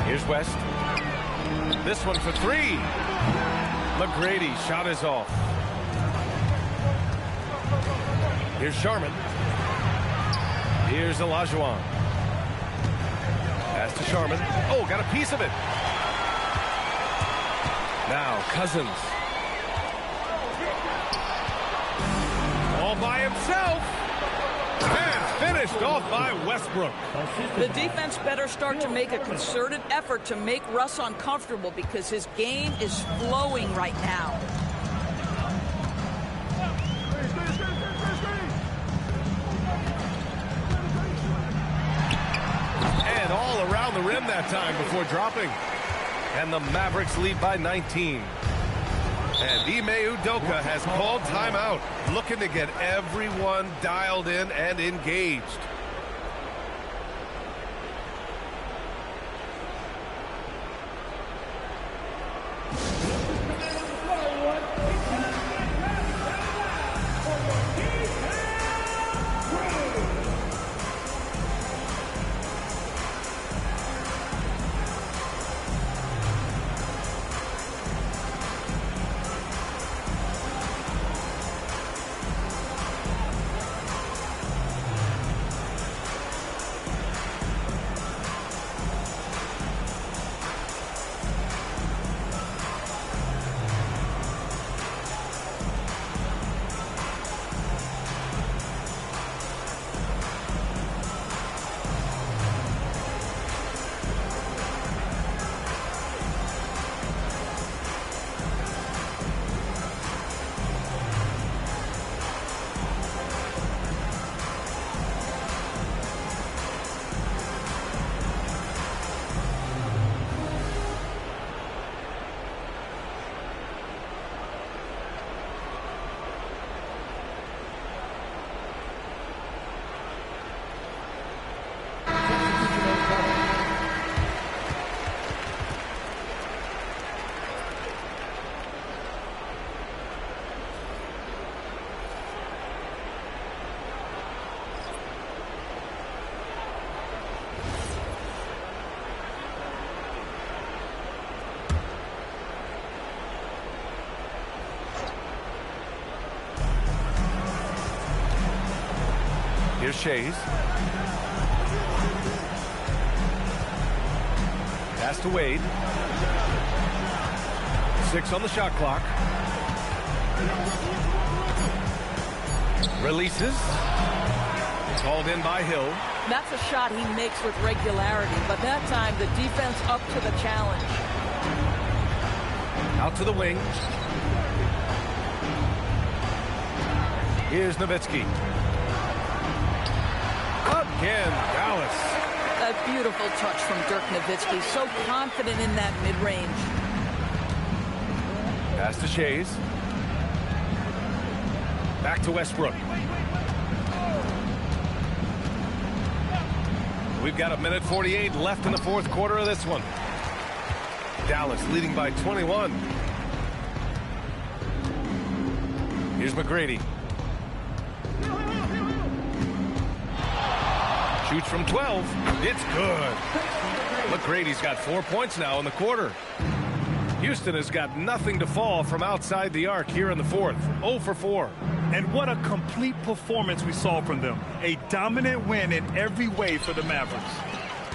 Here's West. This one for 3. McGrady shot is off. Here's Sharman. Here's Olajuwon. Pass to Sharman. Oh, got a piece of it. Now Cousins. All by himself. And finished off by Westbrook. The defense better start to make a concerted effort to make Russ uncomfortable because his game is flowing right now. And all around the rim that time before dropping. And the Mavericks lead by 19. And Ime Udoka has called timeout, looking to get everyone dialed in and engaged. Here's Shays. Pass to Wade. 6 on the shot clock. Releases. Called in by Hill. That's a shot he makes with regularity, but that time the defense up to the challenge. Out to the wing. Here's Nowitzki. Again, Dallas. A beautiful touch from Dirk Nowitzki. So confident in that mid-range. Pass to Shays. Back to Westbrook. We've got 1:48 left in the fourth quarter of this one. Dallas leading by 21. Here's McGrady. Shoots from 12. It's good. McGrady's got 4 points now in the quarter. Houston has got nothing to fall from outside the arc here in the fourth. 0 for 4. And what a complete performance we saw from them. A dominant win in every way for the Mavericks.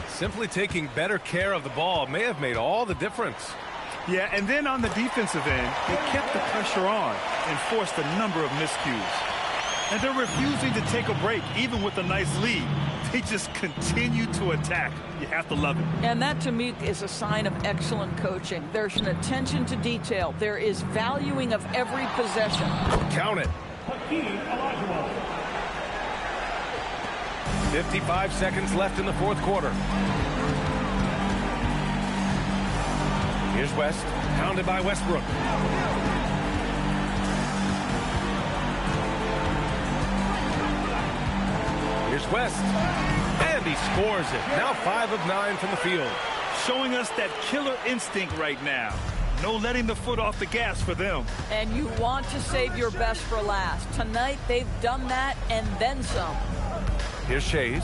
Simply taking better care of the ball may have made all the difference. Yeah, and then on the defensive end, they kept the pressure on and forced a number of miscues. And they're refusing to take a break, even with a nice lead. They just continue to attack. You have to love it. And that, to me, is a sign of excellent coaching. There's an attention to detail. There is valuing of every possession. Count it. 55 seconds left in the fourth quarter. Here's West, pounded by Westbrook. Here's West, and he scores it. Now 5 of 9 from the field. Showing us that killer instinct right now. No letting the foot off the gas for them. And you want to save your best for last. Tonight, they've done that and then some. Here's Shays.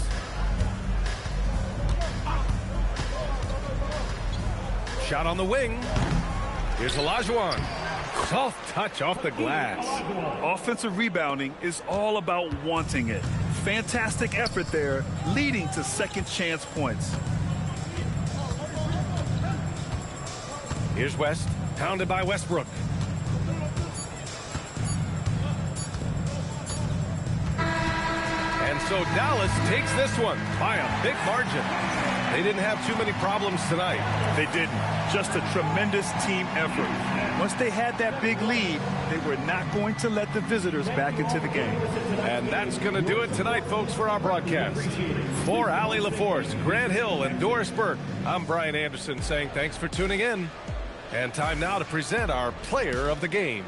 Shot on the wing. Here's Olajuwon. Soft touch off the glass. Offensive rebounding is all about wanting it. Fantastic effort there, leading to second chance points. Here's West, pounded by Westbrook. And so Dallas takes this one by a big margin. They didn't have too many problems tonight. They didn't. Just a tremendous team effort. Once they had that big lead, they were not going to let the visitors back into the game. And that's going to do it tonight, folks, for our broadcast. For Allie LaForce, Grant Hill, and Doris Burke, I'm Brian Anderson saying thanks for tuning in. And time now to present our player of the game.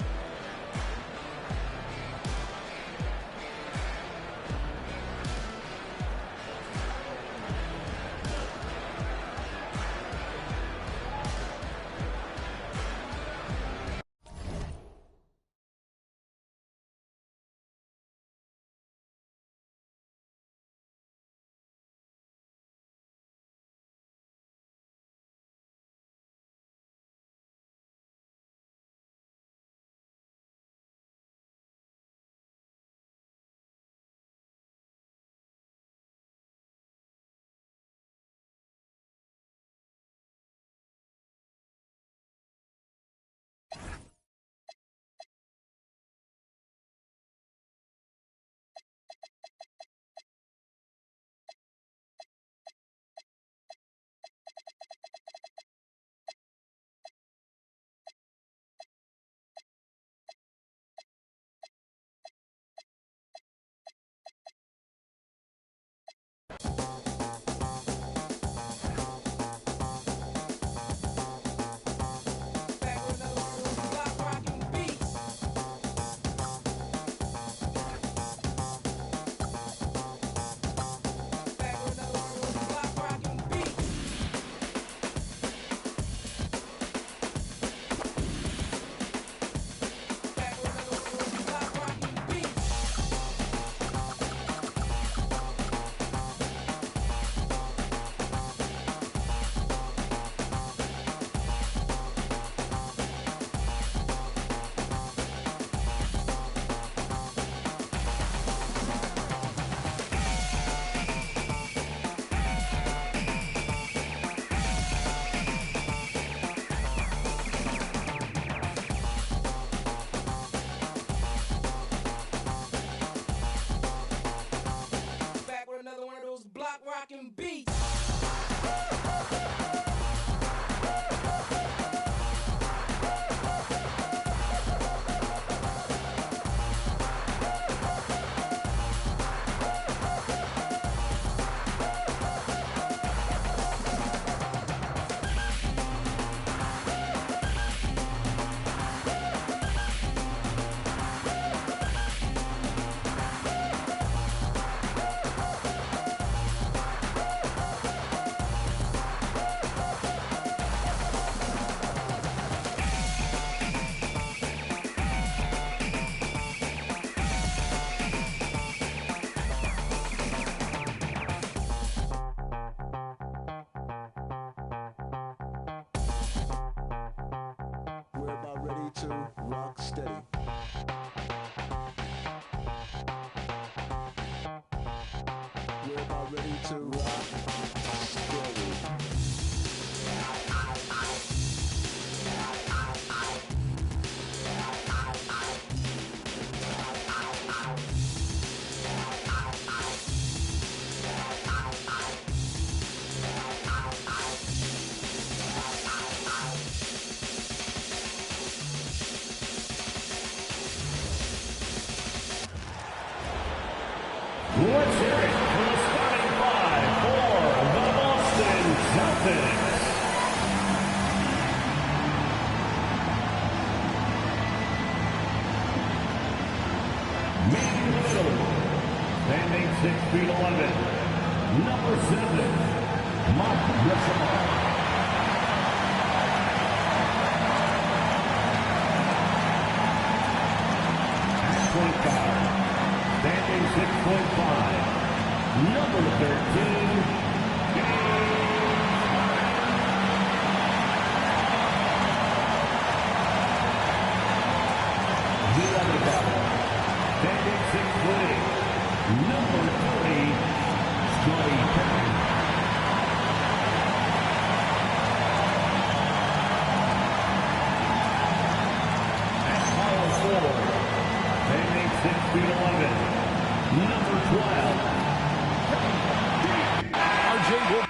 too scary. Let's hear it for the starting five for the Boston Celtics. Meeting in the middle, standing 6 feet 11, number 7, Mavericks. At 25. Standing 6'5", number 13, standing 6'8", number 30, Scotty Pippen. At power forward, standing 6 feet 11. Number 12. RJ will.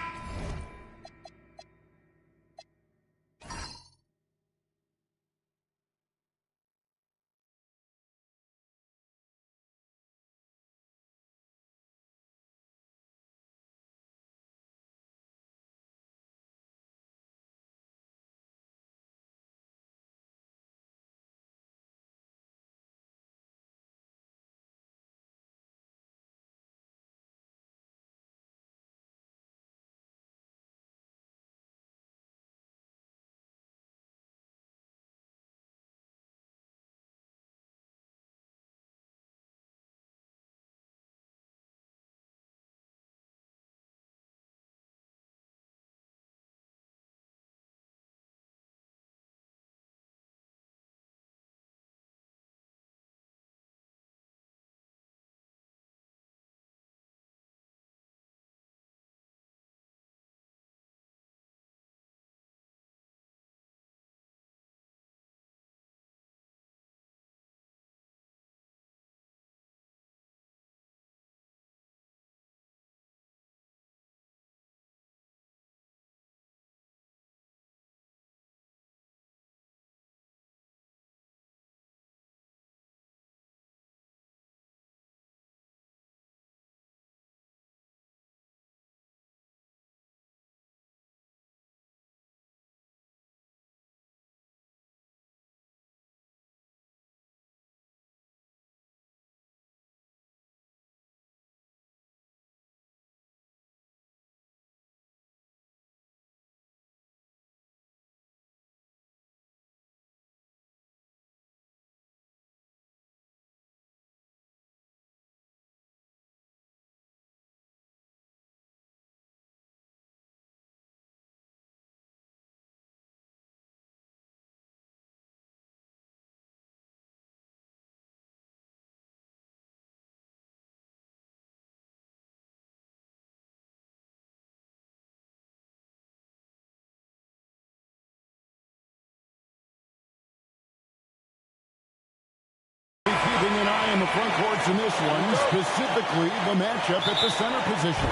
Keeping an eye on the front courts in this one, specifically the matchup at the center position.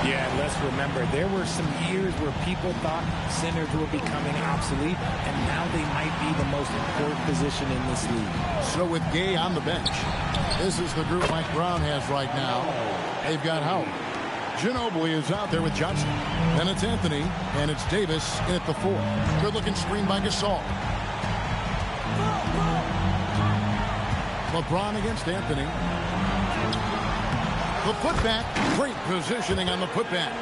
Yeah, and let's remember, there were some years where people thought centers were becoming obsolete, and now they might be the most important position in this league. So with Gay on the bench, this is the group Mike Brown has right now. They've got Howard. Ginobili is out there with Johnson. Then it's Anthony, and it's Davis in at the 4. Good-looking screen by Gasol. LeBron against Anthony. The putback. Great positioning on the putback.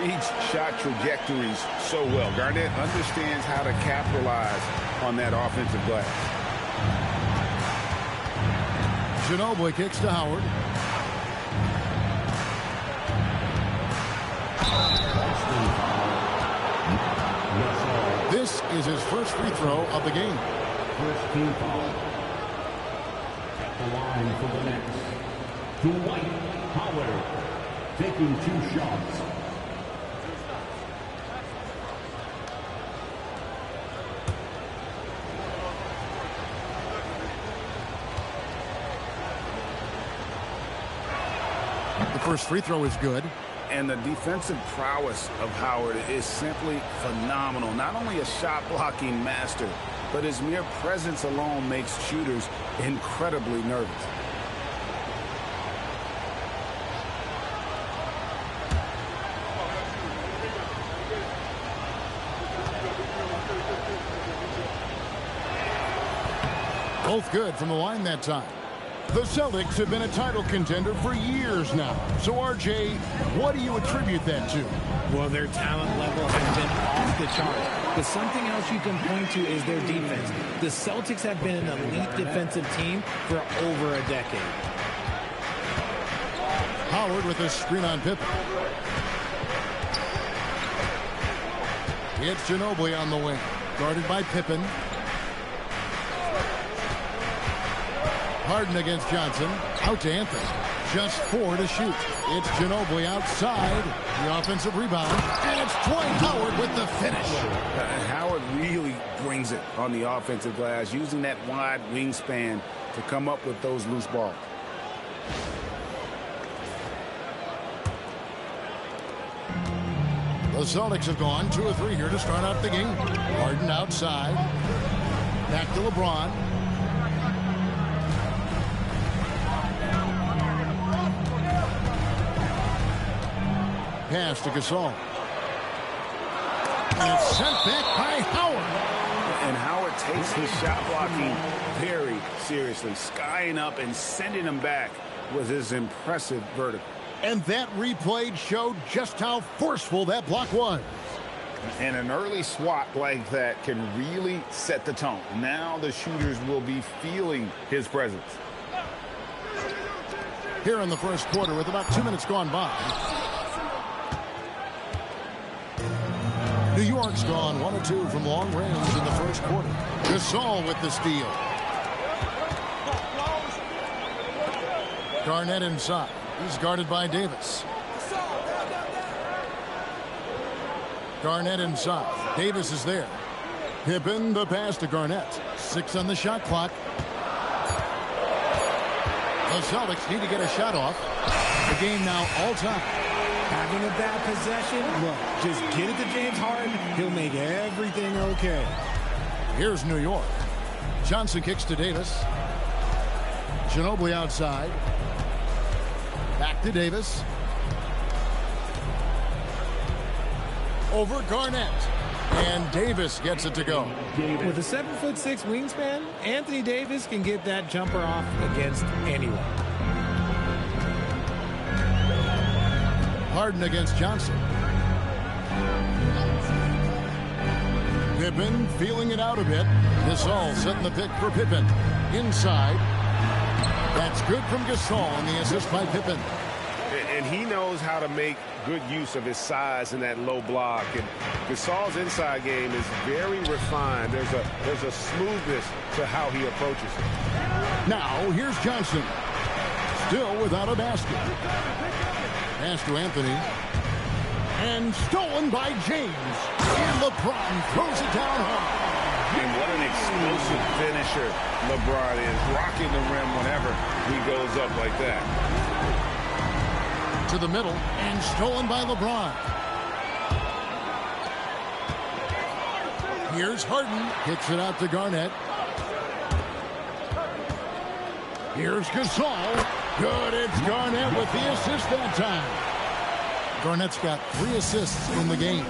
Reads shot trajectories so well. Garnett understands how to capitalize on that offensive glass. Ginobili kicks to Howard. This is his first free throw of the game. First team foul. At the line for the Knicks, Dwight Howard. taking 2 shots. The first free throw is good. And the defensive prowess of Howard is simply phenomenal. Not only a shot-blocking master, but his mere presence alone makes shooters incredibly nervous. Both good from the line that time. The Celtics have been a title contender for years now. So, RJ, what do you attribute that to? Well, their talent level has been off the chart. But something else you can point to is their defense. The Celtics have been an elite defensive team for over a decade. Howard with a screen on Pippen. It's Ginobili on the wing. Guarded by Pippen. Harden against Johnson. Out to Anthony. Just 4 to shoot. It's Ginobili outside. The offensive rebound. And it's Dwight Howard with the finish. Howard really brings it on the offensive glass, using that wide wingspan to come up with those loose balls. The Celtics have gone 2 of 3 here to start out the game. Harden outside. Back to LeBron. Pass to Gasol. And it's sent back by Howard. And Howard takes his shot blocking very seriously, skying up and sending him back with his impressive vertical. And that replay showed just how forceful that block was. And an early swat like that can really set the tone. Now the shooters will be feeling his presence. Here in the first quarter with about 2 minutes gone by. New York's gone 1 of 2 from long range in the first quarter. Gasol with the steal. Garnett inside. He's guarded by Davis. Garnett inside. Davis is there. Pippen, the pass to Garnett. 6 on the shot clock. The Celtics need to get a shot off. The game now all time. Having a bad possession, look, just get it to James Harden. He'll make everything okay. Here's New York. Johnson kicks to Davis. Ginobili outside. Back to Davis. Over Garnett. And Davis gets it to go. With a 7'6" wingspan, Anthony Davis can get that jumper off against anyone. Harden against Johnson. Pippen feeling it out a bit. Gasol setting the pick for Pippen. Inside. That's good from Gasol on the assist by Pippen. And he knows how to make good use of his size in that low block. And Gasol's inside game is very refined. There's a smoothness to how he approaches it. Now here's Johnson. Still without a basket. Pass to Anthony. And stolen by James. And LeBron throws it down hard. And what an explosive finisher LeBron is. Rocking the rim whenever he goes up like that. To the middle. And stolen by LeBron. Here's Harden. Kicks it out to Garnett. Here's Gasol. Good, it's Garnett with the assist that time. Garnett's got 3 assists in the game.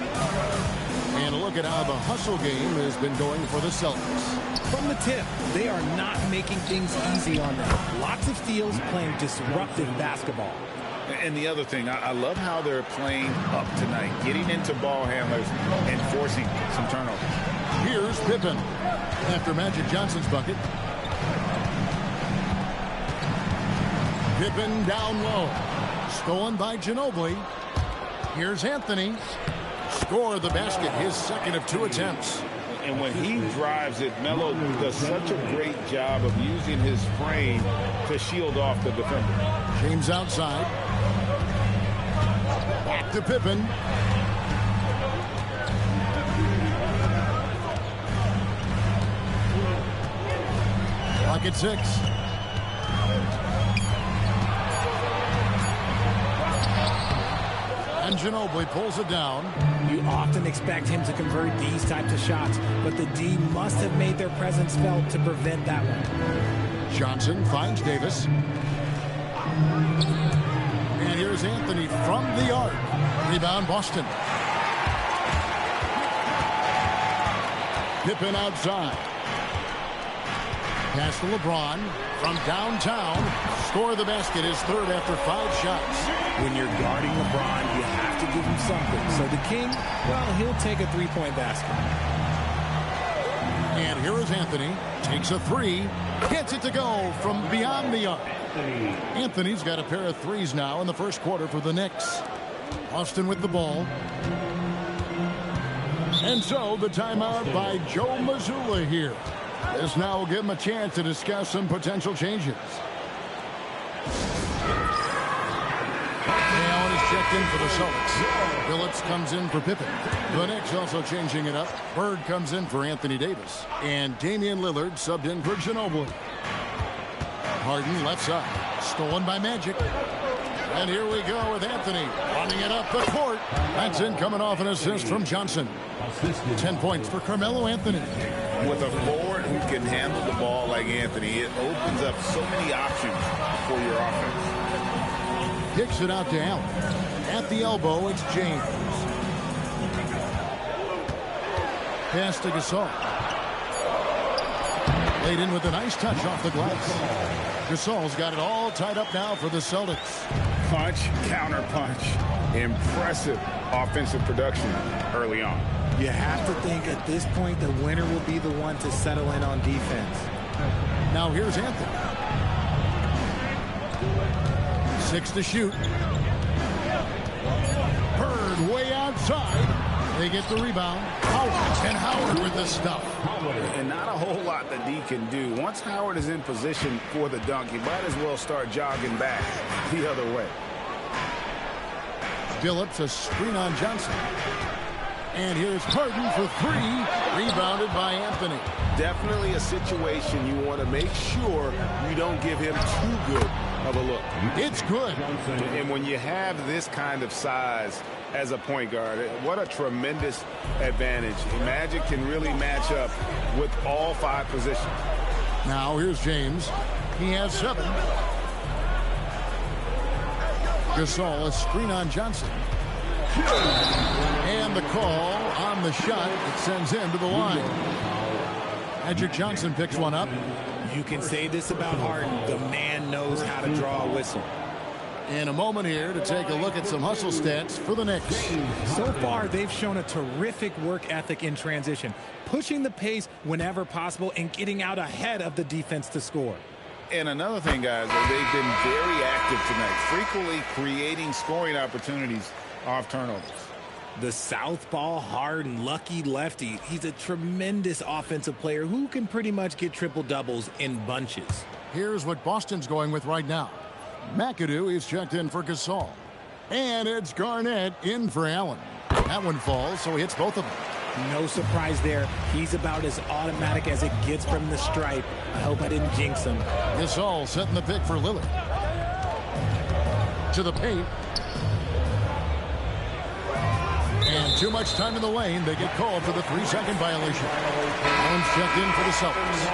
And look at how the hustle game has been going for the Celtics. From the tip, they are not making things easy on them. Lots of steals, playing disruptive basketball. And the other thing, I love how they're playing up tonight, getting into ball handlers and forcing some turnovers. Here's Pippen after Magic Johnson's bucket. Pippen down low. Stolen by Ginobili. Here's Anthony. Score the basket, his second of 2 attempts. And when he drives it, Melo does such a great job of using his frame to shield off the defender. James outside. Back to Pippen. Clock at 6. And Ginobili pulls it down. You often expect him to convert these types of shots, but the D must have made their presence felt to prevent that one. Johnson finds Davis. And here's Anthony from the arc. Rebound, Boston. Pippen outside. Pass to LeBron from downtown. Score the basket, his third after 5 shots. When you're guarding LeBron, you have to give him something. So the King, well, he'll take a three-point basket. And here is Anthony. Takes a 3. Gets it to go from beyond the arc. Anthony's got a pair of 3s now in the first quarter for the Knicks. Austin with the ball. And so the timeout by Joe Mazzulla here. This now will give him a chance to discuss some potential changes. Allen is checked in for the Celtics. Phillips comes in for Pippen. The Knicks also changing it up. Bird comes in for Anthony Davis. And Damian Lillard subbed in for Ginobili. Harden left side. Stolen by Magic. And here we go with Anthony running it up the court. That's in, coming off an assist from Johnson. 10 points for Carmelo Anthony. With a forward who can handle the ball like Anthony, it opens up so many options for your offense. Kicks it out to Allen. At the elbow, it's James. Pass to Gasol. Laid in with a nice touch off the glass. Gasol's got it all tied up now for the Celtics. Punch, counter punch. Impressive offensive production early on. You have to think at this point the winner will be the one to settle in on defense. Now here's Anthony. 6 to shoot. Bird way outside. They get the rebound. Howard, and Howard with the stuff. And not a whole lot that D can do. Once Howard is in position for the dunk, he might as well start jogging back the other way. Phillips, a screen on Johnson. And here's Harden for 3. Rebounded by Anthony. Definitely a situation you want to make sure you don't give him too good of a look. It's good. And when you have this kind of size as a point guard, what a tremendous advantage. Magic can really match up with all 5 positions. Now here's James. He has 7. Gasol, a screen on Johnson. And the call on the shot. It sends him to the line. Magic Johnson picks one up. You can say this about Harden. The man knows how to draw a whistle. In a moment here to take a look at some hustle stats for the Knicks. So far, they've shown a terrific work ethic in transition, pushing the pace whenever possible and getting out ahead of the defense to score. And another thing, guys, they've been very active tonight, frequently creating scoring opportunities off turnovers. The southpaw, hard and lucky lefty. He's a tremendous offensive player who can pretty much get triple-doubles in bunches. Here's what Boston's going with right now. McAdoo is checked in for Gasol. And it's Garnett in for Allen. That one falls, so he hits both of them. No surprise there. He's about as automatic as it gets from the stripe. I hope I didn't jinx him. Gasol setting the pick for Lillard. To the paint. And too much time in the lane. They get called for the 3-second violation. Allen's checked in for the Celtics.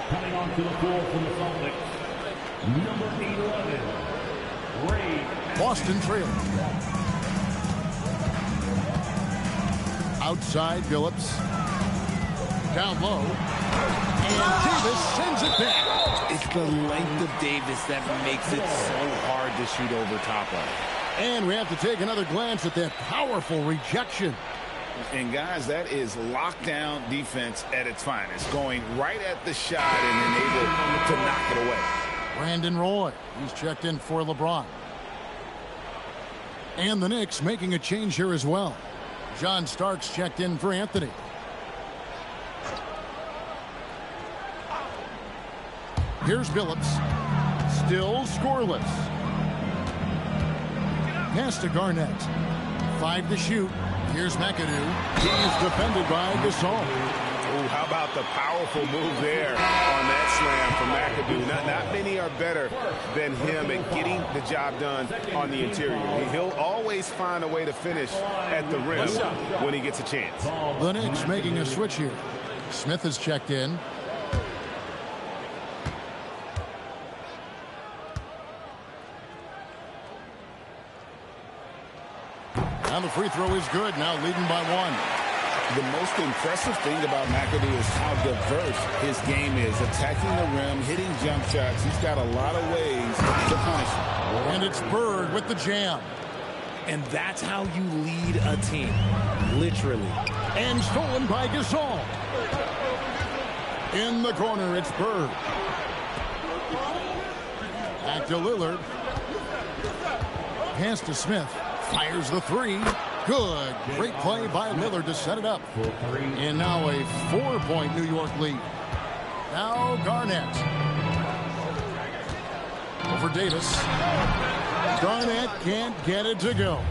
Coming onto the floor from the Celtics, number 11, Ray. Boston trailing. Outside, Phillips. Down low. And Davis sends it back. It's the length of Davis that makes it so hard to shoot over top of. And we have to take another glance at that powerful rejection. And, guys, that is lockdown defense at its finest, going right at the shot and then able to knock it away. Brandon Roy, he's checked in for LeBron. And the Knicks making a change here as well. John Starks checked in for Anthony. Here's Phillips. Still scoreless. Pass to Garnett. 5 to shoot. Here's McAdoo. He's defended by Gasol. Ooh, how about the powerful move there on that slam from McAdoo? Not many are better than him at getting the job done on the interior. He'll always find a way to finish at the rim when he gets a chance. The Knicks making a switch here. Smith is checked in. And the free throw is good. Now leading by 1. The most impressive thing about McAdoo is how diverse his game is. Attacking the rim, hitting jump shots. He's got a lot of ways to punish him. And it's Bird with the jam. And that's how you lead a team. Literally. And stolen by Gasol. In the corner, it's Bird. Back to Lillard. Pass to Smith. Fires the 3. Good. Great play by Lillard to set it up. And now a 4-point New York lead. Now Garnett. Over Davis. Garnett can't get it to go.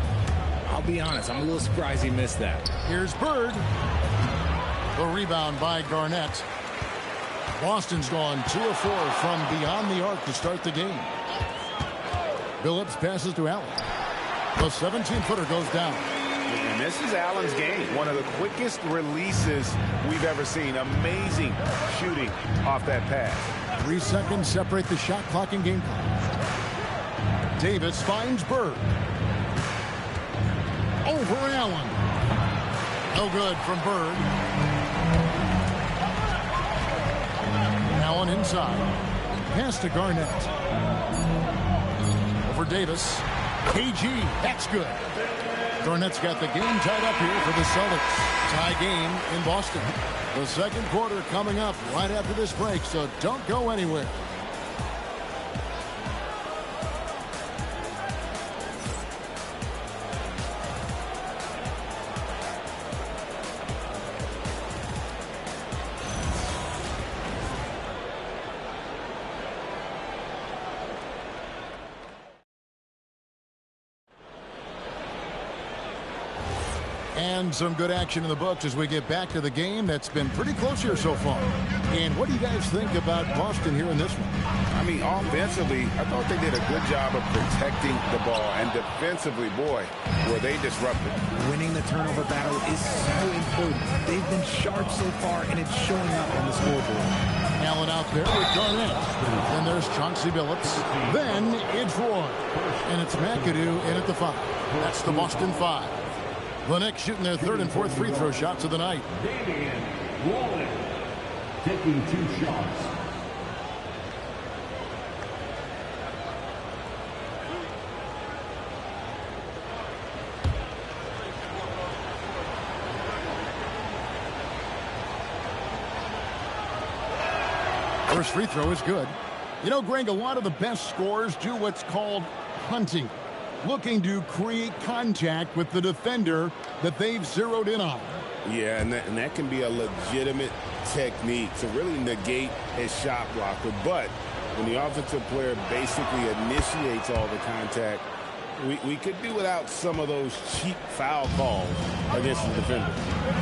I'll be honest, I'm a little surprised he missed that. Here's Bird. The rebound by Garnett. Boston's gone 2 of 4 from beyond the arc to start the game. Billups passes to Allen. The 17-footer goes down. And this is Allen's game. One of the quickest releases we've ever seen. Amazing shooting off that pass. 3 seconds separate the shot clock and game clock. Davis finds Bird. Over Allen. No good from Bird. Allen inside. Pass to Garnett. Over Davis. KG, that's good. Garnett's got the game tied up here for the Celtics. Tie game in Boston. The second quarter coming up right after this break, so don't go anywhere. And some good action in the books as we get back to the game that's been pretty close here so far. And what do you guys think about Boston here in this one? I mean, offensively, I thought they did a good job of protecting the ball. And defensively, boy, were they disruptive. Winning the turnover battle is so important. They've been sharp so far, and it's showing up on the scoreboard. Allen out there with Garnett. Then there's Chauncey Billups. Then it's Roy. And it's McAdoo in at the 5. That's the Boston 5. The Knicks shooting their 3rd and 4th free throw shots of the night. Damian Wallen taking 2 shots. First free throw is good. You know, Greg, a lot of the best scorers do what's called hunting. Looking to create contact with the defender that they've zeroed in on. Yeah, and that can be a legitimate technique to really negate a shot blocker. But when the offensive player basically initiates all the contact, we could do without some of those cheap foul calls against the defender.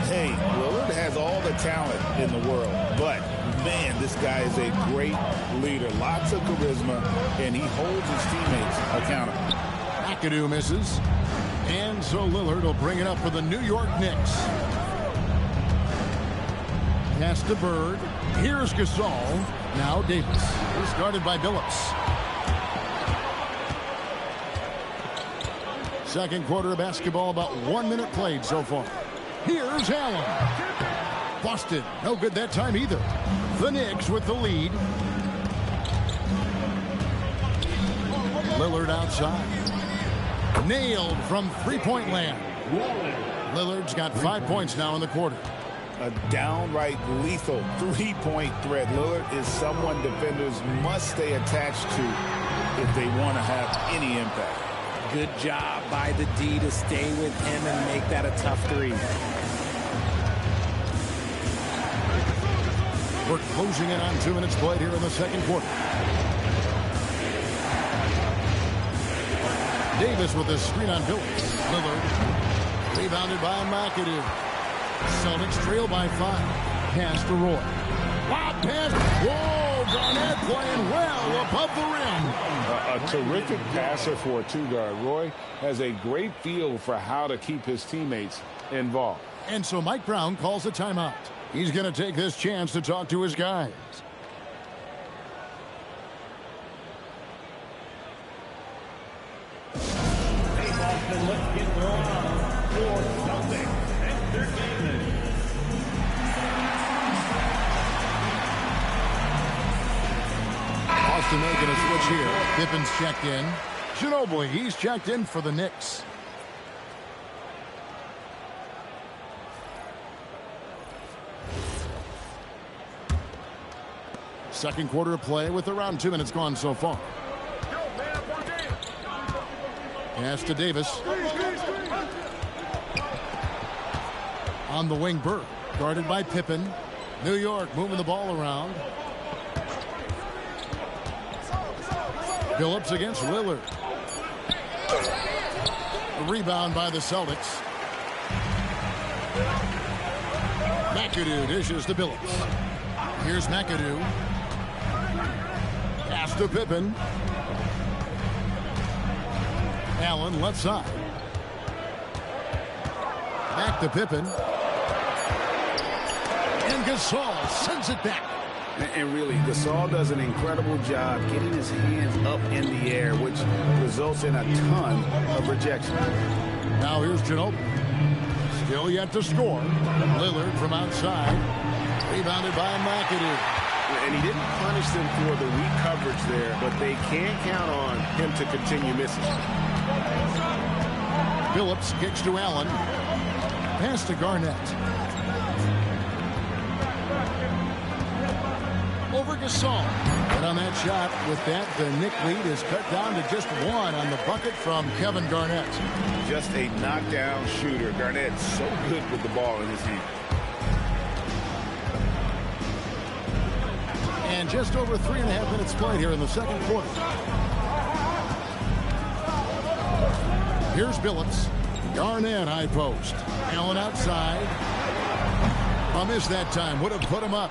Hey, Lillard has all the talent in the world, but, man, this guy is a great leader. Lots of charisma, and he holds his teammates accountable. McAdoo misses. And so Lillard will bring it up for the New York Knicks. Pass to Bird. Here's Gasol. Now Davis. He's guarded by Billups. Second quarter of basketball, about 1 minute played so far. Here's Allen. Busted. No good that time either. The Knicks with the lead. Lillard outside. Nailed from three-point land. Lillard's got 5 points now in the quarter. A downright lethal three-point threat. Lillard is someone defenders must stay attached to if they want to have any impact. Good job by the D to stay with him and make that a tough 3. We're closing in on 2 minutes played here in the second quarter. Davis with a screen on Billups. Lillard. Rebounded by McAdoo. Celtics trail by 5. Pass to Roy. Lob pass. Whoa, Garnett playing well above the rim. A terrific passer for a 2-guard. Roy has a great feel for how to keep his teammates involved. And so Mike Brown calls a timeout. He's going to take this chance to talk to his guys. Let's get on for Celtics Entertainment. Austin making a switch here. Pippen's checked in. Ginobili, he's checked in for the Knicks. Second quarter of play with around 2 minutes gone so far. Pass to Davis. On the wing, Burke. Guarded by Pippen. New York moving the ball around. Billups against Lillard. A rebound by the Celtics. McAdoo dishes to Billups. Here's McAdoo. Pass to Pippen. Allen left side. Back to Pippen. And Gasol sends it back. And really, Gasol does an incredible job getting his hands up in the air, which results in a ton of rejection. Now here's Ginobili. Still yet to score. Lillard from outside. Rebounded by McAdoo. And he didn't punish them for the weak coverage there, but they can't count on him to continue missing. Billups kicks to Allen. Pass to Garnett. Over Gasol. And on that shot, with that, the Knick lead is cut down to just 1 on the bucket from Kevin Garnett. Just a knockdown shooter. Garnett's so good with the ball in his hand. And just over 3.5 minutes played here in the second quarter. Here's Billups. Garnett high post. Allen outside. A miss that time. Would have put him up.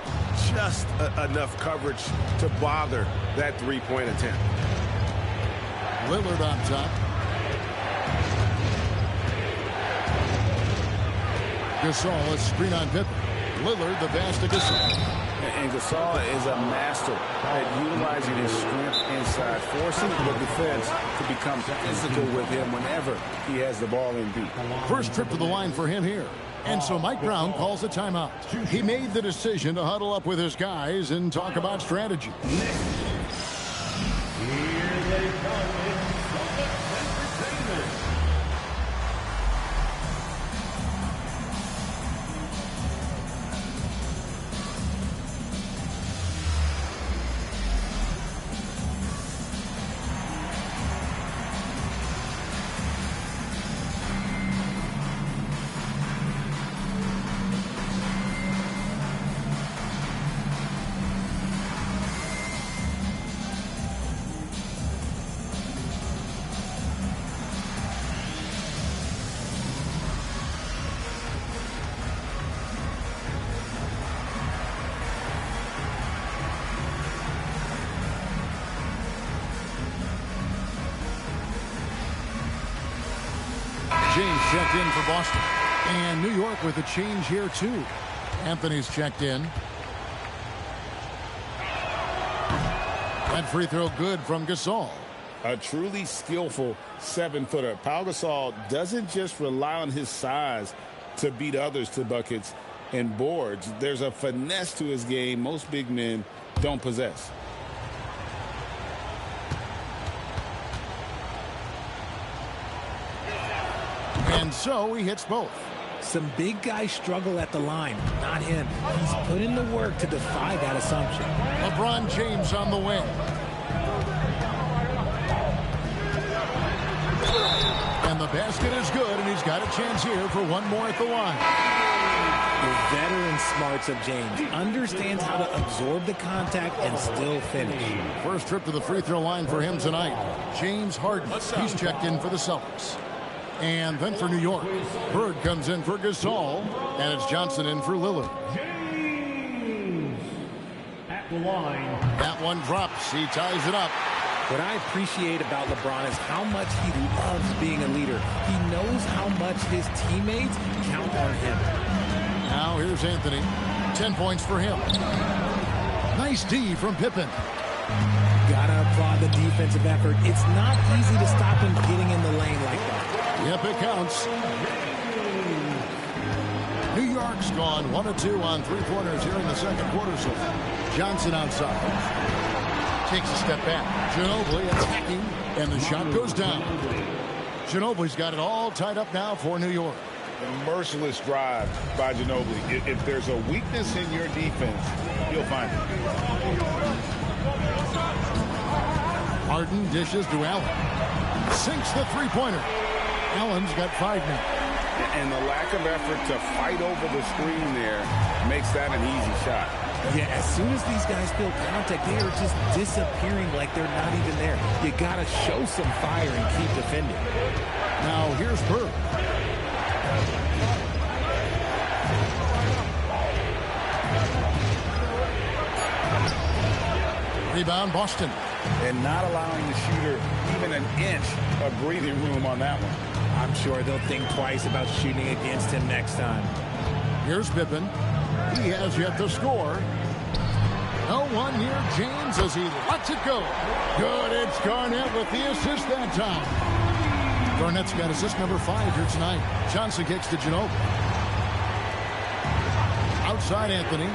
Just enough coverage to bother that three-point attempt. Lillard on top. Gasol, a screen on Pippen. Lillard, the pass to Gasol. And Gasol is a master at utilizing his strength inside, forcing the defense to become physical with him whenever he has the ball in deep. First trip to the line for him here. And so Mike Brown calls a timeout. He made the decision to huddle up with his guys and talk about strategy. Here they come. It's Celtics Entertainment. James checked in for Boston. And New York with a change here, too. Anthony's checked in. That free throw good from Gasol. A truly skillful 7-footer. Pau Gasol doesn't just rely on his size to beat others to buckets and boards. There's a finesse to his game most big men don't possess. And so he hits both. Some big guys struggle at the line, not him. He's put in the work to defy that assumption. LeBron James on the wing. And the the basket is good, and he's got a chance here for one more at the line. The veteran smarts of James understands how to absorb the contact and still finish. First trip to the free throw line for him tonight. James Harden. He's checked in for the Celtics. And then for New York, Bird comes in for Gasol, and it's Johnson in for Lillard. James at the line. That one drops. He ties it up. What I appreciate about LeBron is how much he loves being a leader. He knows how much his teammates count on him. Now here's Anthony. 10 points for him. Nice D from Pippen. Gotta applaud the defensive effort. It's not easy to stop him getting in the lane like that. Yep, it counts. New York's gone 1 of 2 on three-pointers here in the second quarter. So Johnson outside. Takes a step back. Ginobili attacking, and the shot goes down. Ginobili's got it all tied up now for New York. A merciless drive by Ginobili. If there's a weakness in your defense, you'll find it. Harden dishes to Allen. Sinks the three-pointer. Allen's got 5 now. And the lack of effort to fight over the screen there makes that an easy shot. Yeah, as soon as these guys feel contact, they are just disappearing like they're not even there. You got to show some fire and keep defending. Now here's Bird. Rebound, Boston. And not allowing the shooter even an inch of breathing room on that one. I'm sure they'll think twice about shooting against him next time. Here's Pippen. He has yet to score. No one near James as he lets it go. Good, it's Garnett with the assist that time. Garnett's got assist number 5 here tonight. Johnson kicks to Ginobili. Outside Anthony.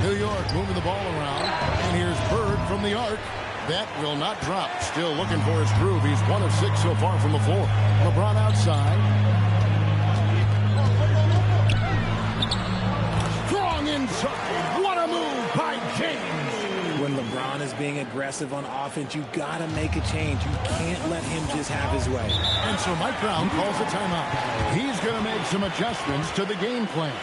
New York moving the ball around. And here's Bird from the arc. That will not drop. Still looking for his groove. He's 1 of 6 so far from the floor. LeBron outside. Strong inside. What a move by James. When LeBron is being aggressive on offense, you got to make a change. You can't let him just have his way. And so Mike Brown calls a timeout. He's going to make some adjustments to the game plan.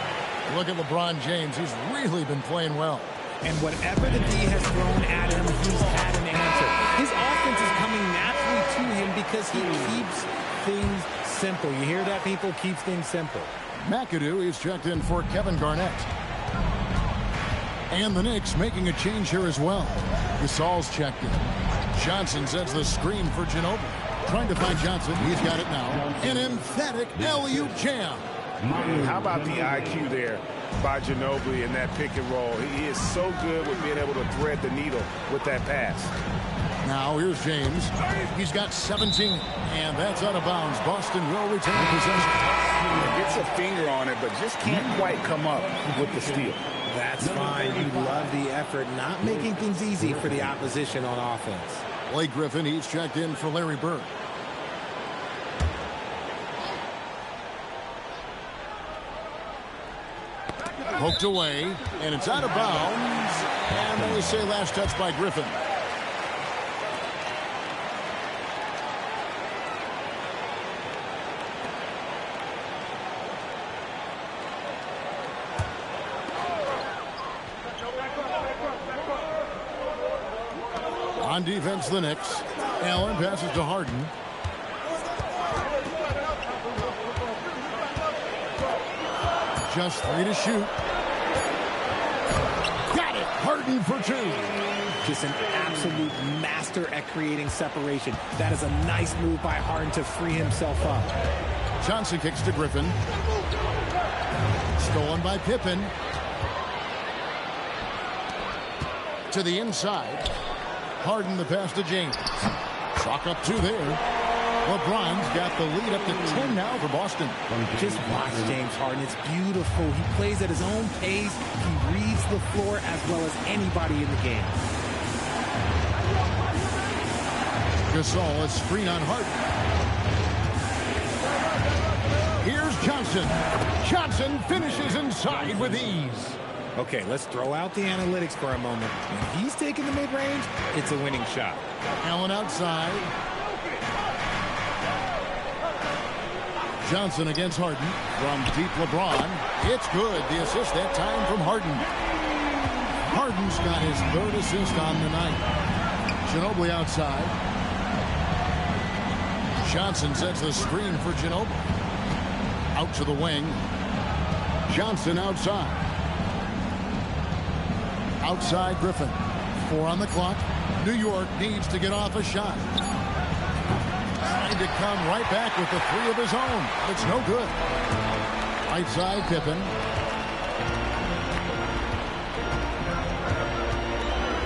Look at LeBron James. He's really been playing well. And whatever the D has thrown at him, he's had an answer. His offense is coming naturally to him because he keeps things simple. You hear that, people? Keeps things simple. McAdoo is checked in for Kevin Garnett. And the Knicks making a change here as well. Gasol's checked in. Johnson sets the screen for Ginobili. Trying to find Johnson. He's got it now. An emphatic alley-oop jam. How about the IQ there by Ginobili in that pick and roll? He is so good with being able to thread the needle with that pass. Now here's James. He's got 17, and that's out of bounds. Boston will retain possession. Gets a finger on it, but just can't quite come up with the steal. That's fine. You love the effort, not making things easy for the opposition on offense. Blake Griffin, he's checked in for Larry Bird. Poked away, and it's out of bounds. And then we say last touch by Griffin. On defense, the Knicks. Allen passes to Harden. Just 3 to shoot. Got it. Harden for 2. Just an absolute master at creating separation. That is a nice move by Harden to free himself up. Johnson kicks to Griffin. Stolen by Pippen. To the inside. Harden the pass to James. Chalk up 2 there. LeBron's got the lead up to 10 now for Boston. Just watch James Harden. It's beautiful. He plays at his own pace. He reads the floor as well as anybody in the game. Gasol, a screen on Harden. Here's Johnson. Johnson finishes inside with ease. Okay, let's throw out the analytics for a moment. When he's taking the mid-range, it's a winning shot. Allen outside. Johnson against Harden. From deep LeBron. It's good. The assist that time from Harden. Harden's got his third assist on the night. Ginobili outside. Johnson sets the screen for Ginobili. Out to the wing. Johnson outside. Outside Griffin. 4 on the clock. New York needs to get off a shot. Trying to come right back with the 3 of his own. It's no good. Right side Pippen.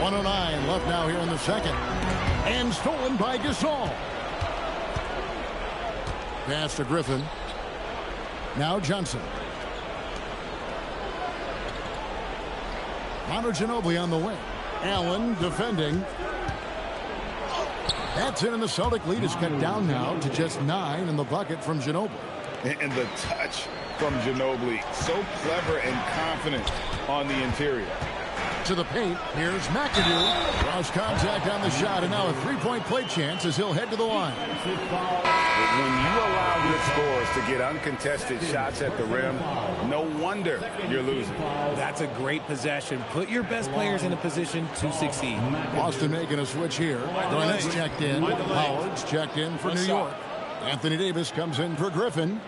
1:09 left now here in the second. And stolen by Gasol. Pass to Griffin. Now Johnson. Manu Ginobili on the wing. Allen defending. That's it, and the Celtic lead is cut down now to just 9 in the bucket from Ginobili. And the touch from Ginobili, so clever and confident on the interior. To the paint, here's McAdoo. Draws contact on the shot, and now a 3-point play chance as he'll head to the line. When you allow good scores to get uncontested shots at the rim, no wonder you're losing. That's a great possession. Put your best players in a position to succeed. Boston making a switch here. Garnett's checked in. Howard's checked in for New York. Anthony Davis comes in for Griffin.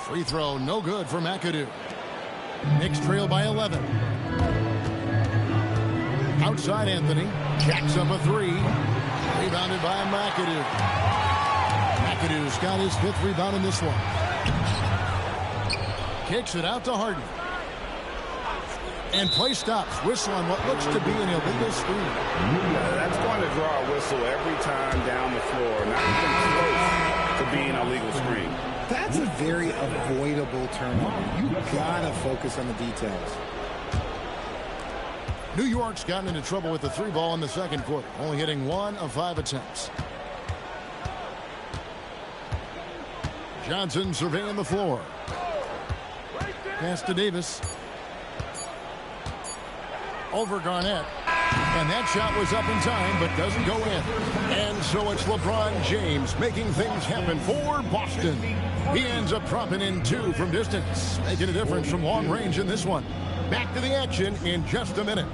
Free throw, no good for McAdoo. Knicks trail by 11. Outside Anthony. Jacks up a 3. Rebounded by McAdoo. McAdoo's got his 5th rebound in this one. Kicks it out to Harden. And play stops. Whistle on what looks to be an illegal screen. That's going to draw a whistle every time down the floor. Not even close to being a legal screen. That's a very avoidable turnover. You gotta focus on the details. New York's gotten into trouble with the 3 ball in the second quarter, only hitting 1 of 5 attempts. Johnson surveying the floor. Pass to Davis. Over Garnett. And that shot was up in time, but doesn't go in. And so it's LeBron James making things happen for Boston. He ends up dropping in 2 from distance, making a difference from long range in this one. Back to the action in just a minute.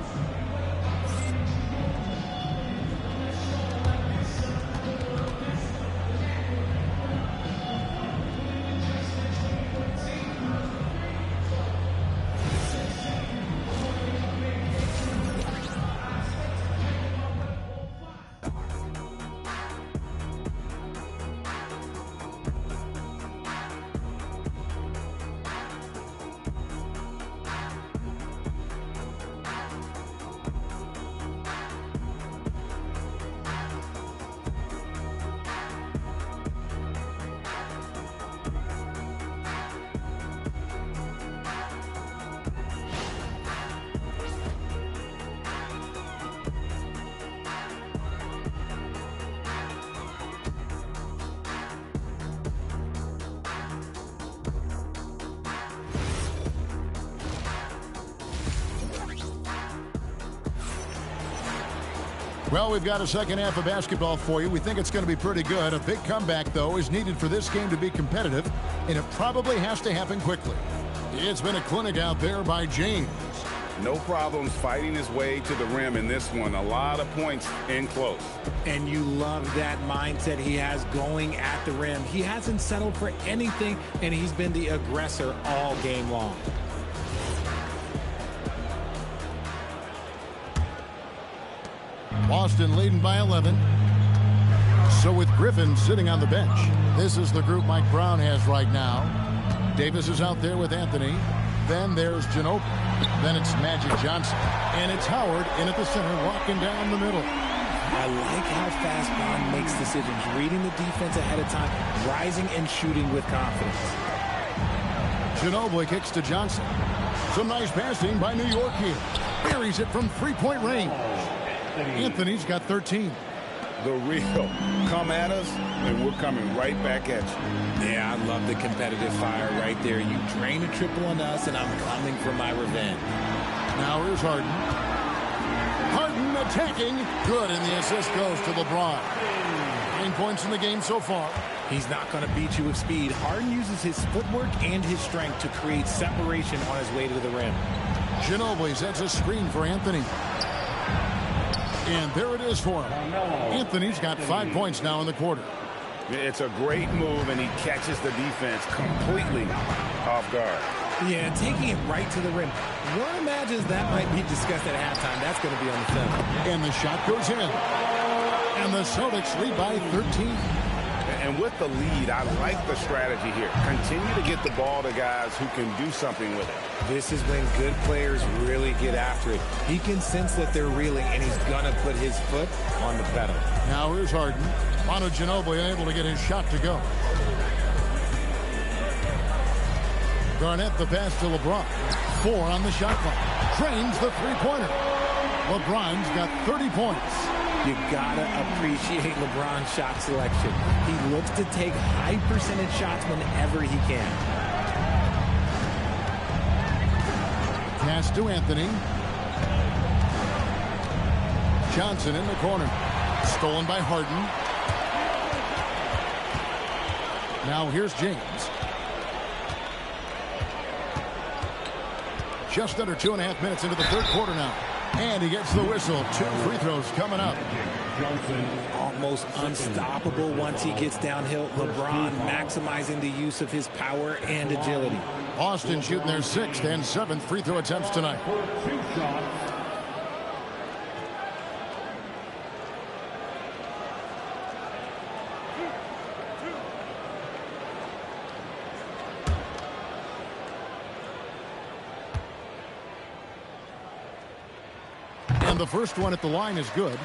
Well, we've got a second half of basketball for you. We think it's going to be pretty good. A big comeback, though, is needed for this game to be competitive, and it probably has to happen quickly. It's been a clinic out there by James. No problems fighting his way to the rim in this one. A lot of points in close. And you love that mindset he has going at the rim. He hasn't settled for anything, and he's been the aggressor all game long. Boston leading by 11. So with Griffin sitting on the bench, this is the group Mike Brown has right now. Davis is out there with Anthony. Then there's Ginobili. Then it's Magic Johnson. And it's Howard in at the center, walking down the middle. I like how fast Bond makes decisions, reading the defense ahead of time, rising and shooting with confidence. Ginobili kicks to Johnson. Some nice passing by New York here. Buries it from 3-point range. Anthony's got 13. The real come at us, and we're coming right back at you. Yeah, I love the competitive fire right there. You drain a triple on us, and I'm coming for my revenge. Now here's Harden. Harden attacking. Good, and the assist goes to LeBron. 9 points in the game so far. He's not going to beat you with speed. Harden uses his footwork and his strength to create separation on his way to the rim. Ginobili sets a screen for Anthony. And there it is for him. Anthony's got 5 points now in the quarter. It's a great move, and he catches the defense completely off guard. Yeah, taking it right to the rim. One imagines that might be discussed at halftime. That's going to be on the film. And the shot goes in. And the Celtics lead by 13. And with the lead, I like the strategy here. Continue to get the ball to guys who can do something with it. This is when good players really get after it. He can sense that they're reeling, and he's going to put his foot on the pedal. Now here's Harden. Manu Ginobili unable to get his shot to go. Garnett the pass to LeBron. 4 on the shot clock. Drains the three-pointer. LeBron's got 30 points. You gotta appreciate LeBron's shot selection. He looks to take high percentage shots whenever he can. Pass to Anthony. Johnson in the corner. Stolen by Harden. Now here's James. Just under 2.5 minutes into the third quarter now. And he gets the whistle. 2 free throws coming up. Almost unstoppable once he gets downhill. LeBron maximizing the use of his power and agility. Boston shooting their 6th and 7th free throw attempts tonight. And the first one at the line is good.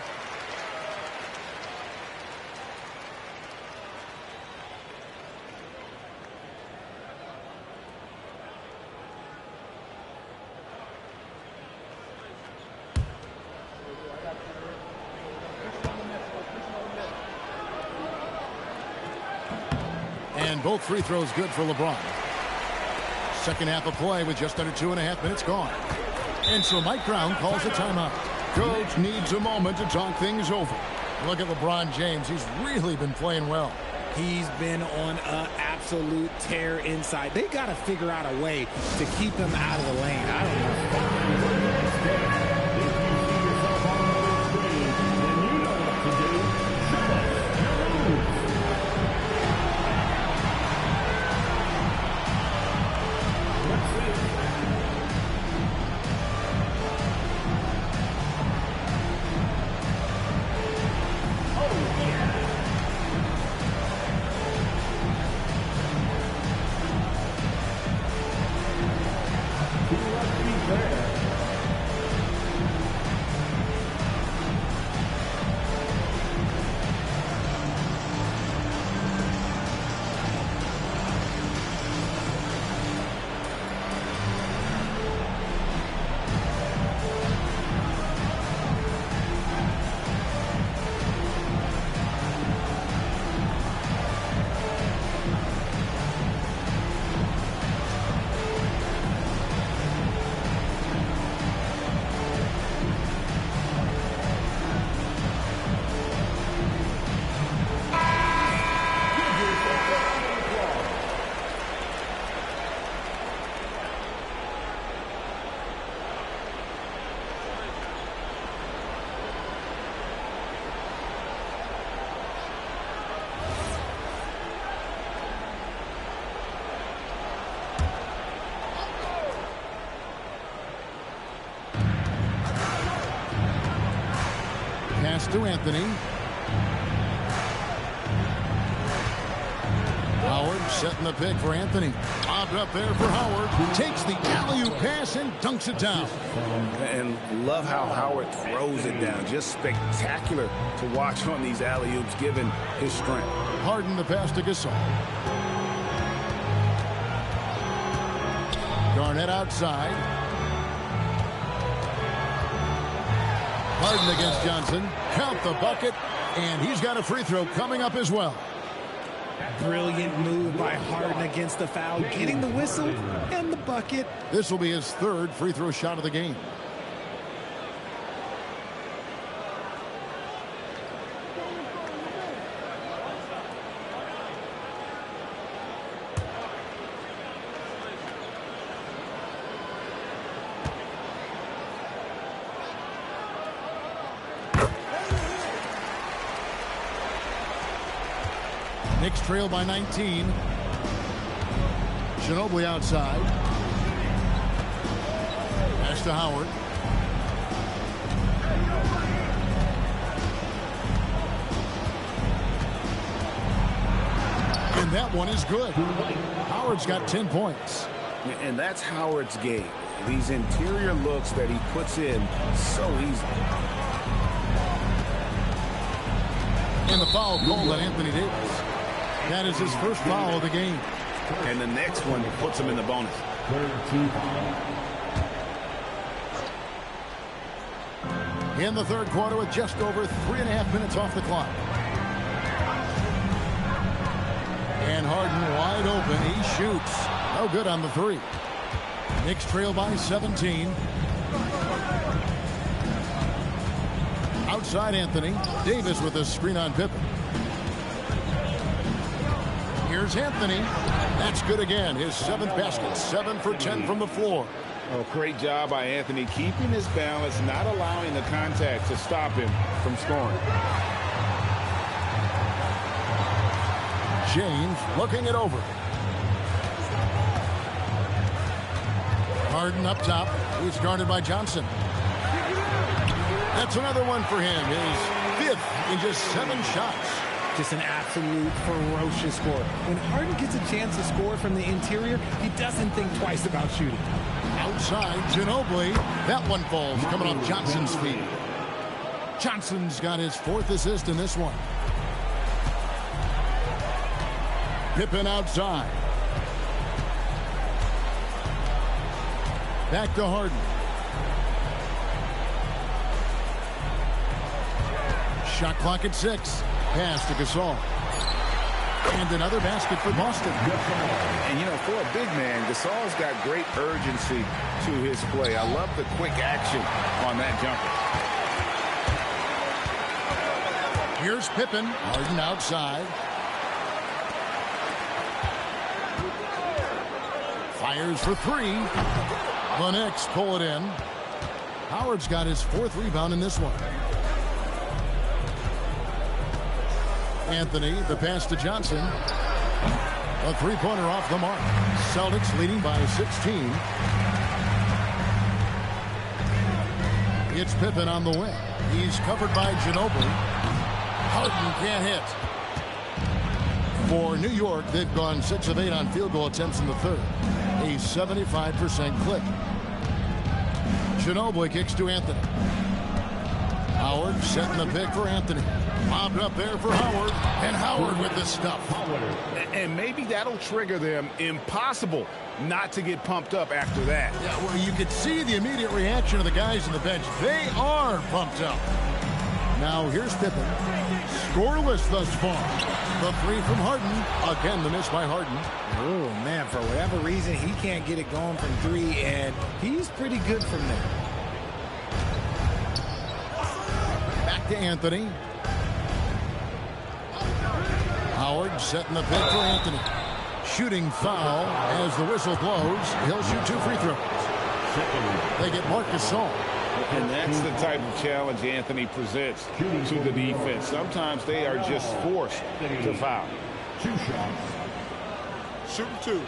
And both free throws good for LeBron. Second half of play with just under 2.5 minutes gone. And so Mike Brown calls a timeout. Coach needs a moment to talk things over. Look at LeBron James. He's really been playing well. He's been on an absolute tear inside. They got to figure out a way to keep him out of the lane. I don't know. Pass to Anthony. Howard setting the pick for Anthony. Lobbed up there for Howard. Takes the alley-oop pass and dunks it down. And love how Howard throws it down. Just spectacular to watch on these alley-oops given his strength. Harden the pass to Gasol. Garnett outside. Harden against Johnson. Count the bucket. And he's got a free throw coming up as well. Brilliant move by Harden against the foul. Getting the whistle and the bucket. This will be his third free throw shot of the game. Knicks trail by 19. Ginobili outside. Pass to Howard. And that one is good. Howard's got 10 points. And that's Howard's game. These interior looks that he puts in so easy. And the foul called on Anthony Davis. That is his first foul of the game. And the next one puts him in the bonus. In the third quarter with just over 3.5 minutes off the clock. And Harden wide open. He shoots. No good on the three. Knicks trail by 17. Outside Anthony. Davis with a screen on Pippen. Here's Anthony. That's good again. His 7th basket. 7 for 10 from the floor. Oh, great job by Anthony keeping his balance, not allowing the contact to stop him from scoring. James looking it over. Harden up top. He's guarded by Johnson. That's another one for him. His 5th in just 7 shots. Just an absolute ferocious score. When Harden gets a chance to score from the interior, he doesn't think twice about shooting. Outside, Ginobili. That one falls, coming off Johnson's feet. Johnson's got his 4th assist in this one. Pippen outside. Back to Harden. Shot clock at 6. Pass to Gasol. And another basket for Boston. And, you know, for a big man, Gasol's got great urgency to his play. I love the quick action on that jumper. Here's Pippen. Harden outside. Fires for 3. The Knicks pull it in. Howard's got his 4th rebound in this one. Anthony, the pass to Johnson. A 3-pointer off the mark. Celtics leading by 16. It's Pippen on the wing. He's covered by Ginobili. Harden can't hit. For New York, they've gone 6 of 8 on field goal attempts in the third. A 75% clip. Ginobili kicks to Anthony. Howard setting the pick for Anthony. Lobbed up there for Howard. And Howard with the stuff. And maybe that'll trigger them. Impossible not to get pumped up after that. Yeah, well, you could see the immediate reaction of the guys on the bench. They are pumped up. Now here's Pippen. Scoreless thus far. The 3 from Harden. Again, the miss by Harden. Oh, man, for whatever reason, he can't get it going from 3, and he's pretty good from there. Back to Anthony. Howard setting the pick for Anthony. Shooting foul as the whistle blows. He'll shoot 2 free throws. They get Marc Gasol. And that's the type of challenge Anthony presents to the defense. Sometimes they are just forced to foul. 2 shots. Shoot 2.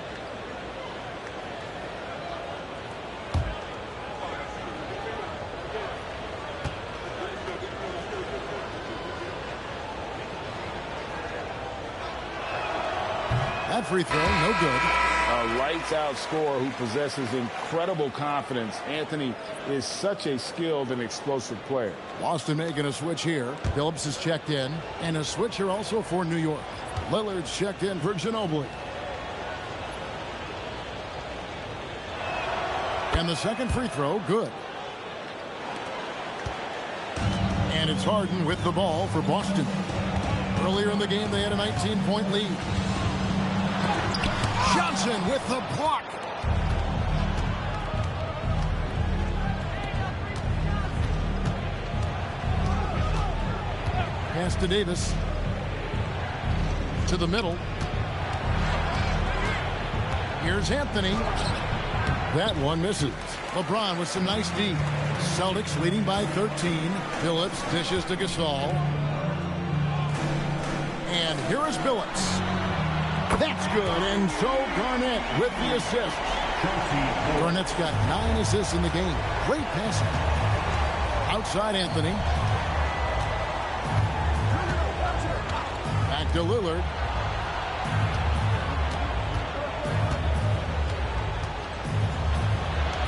That free throw, no good. A lights-out scorer who possesses incredible confidence. Anthony is such a skilled and explosive player. Boston making a switch here. Phillips is checked in. And a switch here also for New York. Lillard's checked in for Ginobili. And the second free throw, good. And it's Harden with the ball for Boston. Earlier in the game, they had a 19-point lead. Johnson with the block. Pass to Davis. To the middle. Here's Anthony. That one misses. LeBron with some nice D. Celtics leading by 13. Phillips dishes to Gasol. And here is Billups. That's good, and so Garnett with the assist. Garnett's got 9 assists in the game. Great passing. Outside Anthony. Back to Lillard.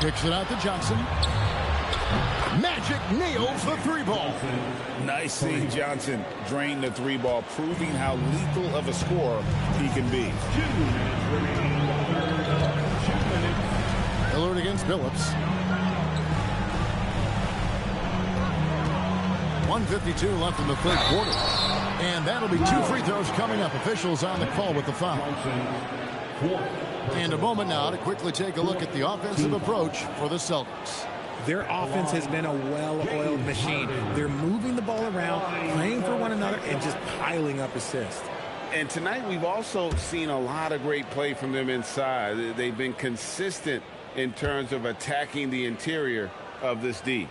Kicks it out to Johnson. Magic nails the 3-ball. Nice seeing Johnson drain the 3-ball, proving how lethal of a scorer he can be. 2 minutes remaining. Lillard against Billups. 1:52 left in the third quarter. And that'll be 2 free throws coming up. Officials on the call with the foul. And a moment now to quickly take a look at the offensive approach for the Celtics. Their offense has been a well-oiled machine. They're moving the ball around, playing for one another, and just piling up assists. And tonight we've also seen a lot of great play from them inside. They've been consistent in terms of attacking the interior of this D.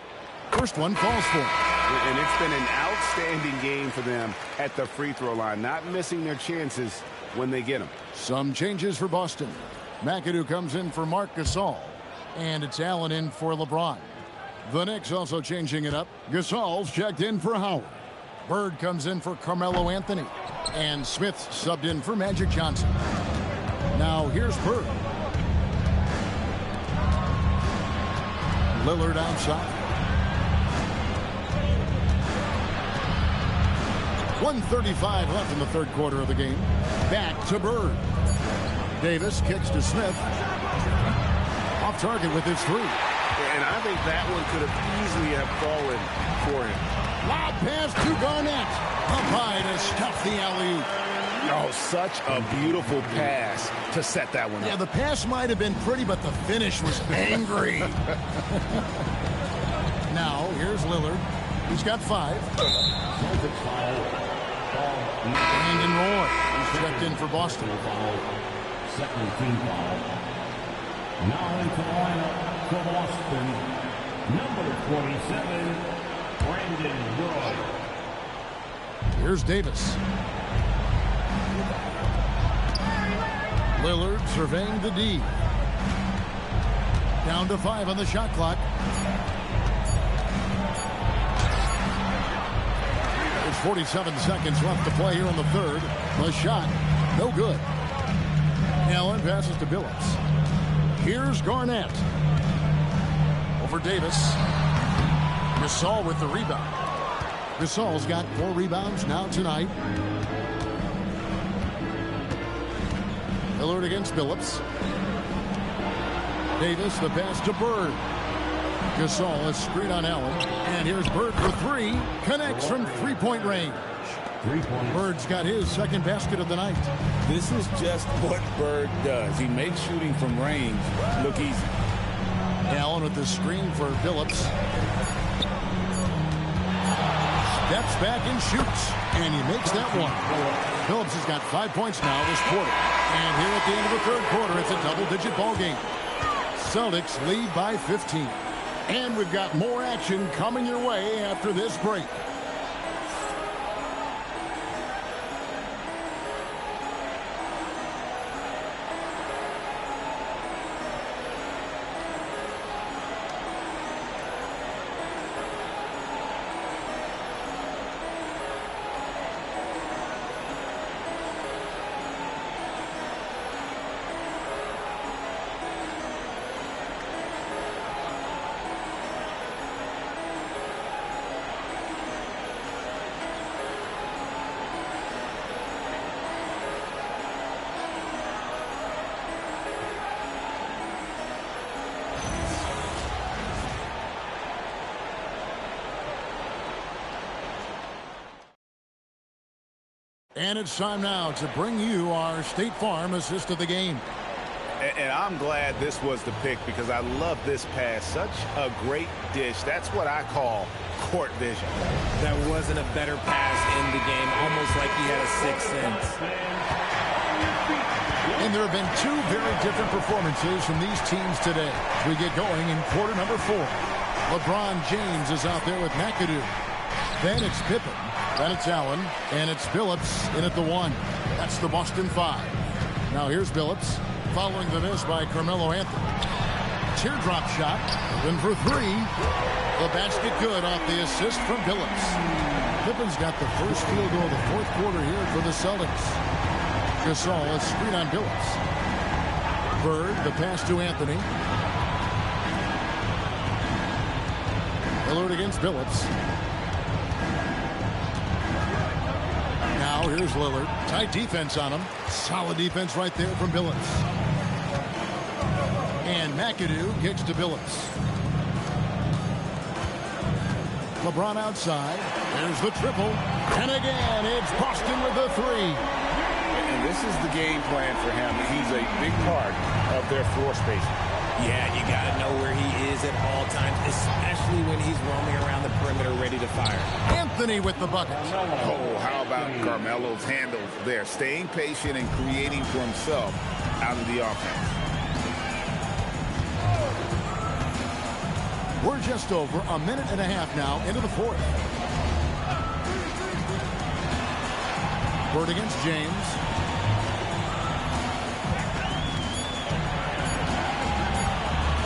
First one falls for. And it's been an outstanding game for them at the free throw line, not missing their chances when they get them. Some changes for Boston. McAdoo comes in for Marc Gasol. And it's Allen in for LeBron. The Knicks also changing it up. Gasol's checked in for Howard. Bird comes in for Carmelo Anthony. And Smith subbed in for Magic Johnson. Now here's Bird. Lillard outside. 1:35 left in the third quarter of the game. Back to Bird. Davis kicks to Smith. Off target with his 3. And I think that one could have easily have fallen for him. Lob pass to Garnett. Up high to stuff the alley-oop. Oh, such a beautiful pass to set that one up. Yeah, the pass might have been pretty, but the finish was angry. Now, here's Lillard. He's got 5. Celtics foul. Brandon Roy. He's checked in for Boston. Second team foul. Now into the lineup for Boston, number 47, Brandon Roy. Here's Davis. Lillard surveying the D. Down to 5 on the shot clock. There's 47 seconds left to play here in the third. The shot, no good. Allen passes to Billups. Here's Garnett. Over Davis. Gasol with the rebound. Gasol's got 4 rebounds now tonight. Lillard against Billups. Davis, the pass to Bird. Gasol is screen on Allen. And here's Bird for 3. Connects from 3-point range. Bird's got his second basket of the night. This is just what Bird does. He makes shooting from range look easy. Allen with the screen for Billups. Steps back and shoots. And he makes that one. Billups has got 5 points now this quarter. And here at the end of the third quarter, it's a double-digit ball game. Celtics lead by 15. And we've got more action coming your way after this break. And it's time now to bring you our State Farm assist of the game. And I'm glad this was the pick because I love this pass. Such a great dish. That's what I call court vision. That wasn't a better pass in the game, almost like he had a sixth sense. And there have been 2 very different performances from these teams today. We get going in quarter number 4. LeBron James is out there with McAdoo. Then it's Pippen. Then it's Allen. And it's Billups in at the 1. That's the Boston 5. Now here's Billups, following the miss by Carmelo Anthony. Teardrop shot, in for three. The basket good off the assist from Billups. Pippen's got the first field goal of the fourth quarter here for the Celtics. Gasol, a screen on Billups. Bird, the pass to Anthony. Lillard against Billups. Now here's Lillard. Tight defense on him. Solid defense right there from Billups. And McAdoo kicks to Billups. LeBron outside. There's the triple. And again, it's Boston with the three. And this is the game plan for him. He's a big part of their floor spacing. Yeah, you got to know where he is at all times, especially when he's roaming around the perimeter ready to fire. Anthony with the bucket. Oh, how about Carmelo's handles there? Staying patient and creating for himself out of the offense. We're just over a minute and a half now into the fourth. Bird against James.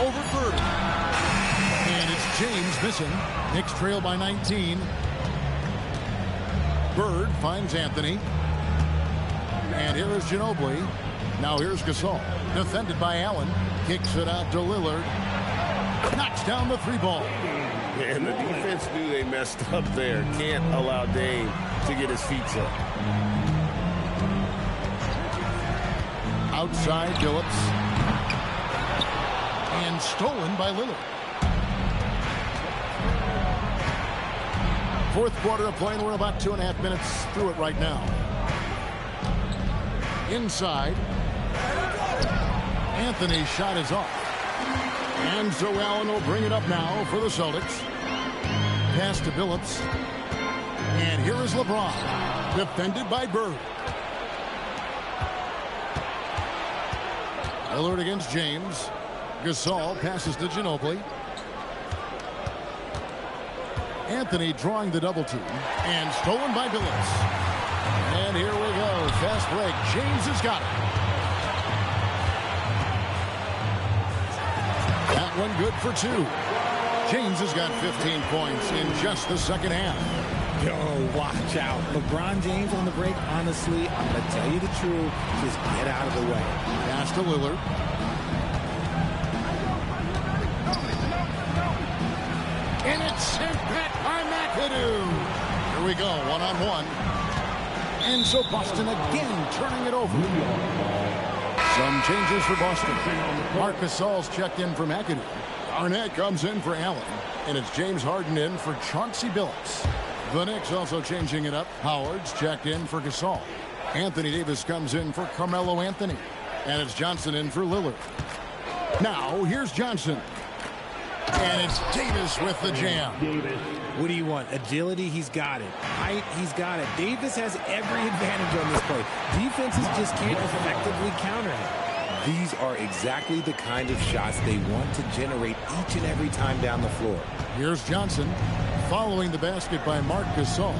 Over Bird. And it's James missing. Knicks trail by 19. Bird finds Anthony. And here is Ginobili. Now here's Gasol. Defended by Allen. Kicks it out to Lillard. Knocks down the three ball. And the defense knew they messed up there. Can't allow Dame to get his feet up. Outside Billups. And stolen by Lillard. Fourth quarter of play, and we're about 2.5 minutes through it right now. Inside. Anthony's shot is off. And so Allen will bring it up now for the Celtics. Pass to Billups. And here is LeBron. Defended by Bird. Lillard against James. Gasol passes to Ginobili. Anthony drawing the double team. And stolen by Billups. And here we go. Fast break. James has got it. That one good for two. James has got 15 points in just the second half. Yo, watch out. LeBron James on the break, honestly, I'm going to tell you the truth. Just get out of the way. Pass to Lillard. And it's sent back by McAdoo. Here we go, one-on-one. And so Boston again turning it over. Some changes for Boston. Marc Gasol's checked in for McAdoo. Garnett comes in for Allen. And it's James Harden in for Chauncey Billups. The Knicks also changing it up. Howard's checked in for Gasol. Anthony Davis comes in for Carmelo Anthony. And it's Johnson in for Lillard. Now, here's Johnson. And it's Davis with the jam. What do you want? Agility, he's got it. Height, he's got it. Davis has every advantage on this play. Defenses just can't effectively counter him. These are exactly the kind of shots they want to generate each and every time down the floor. Here's Johnson following the basket by Marc Gasol.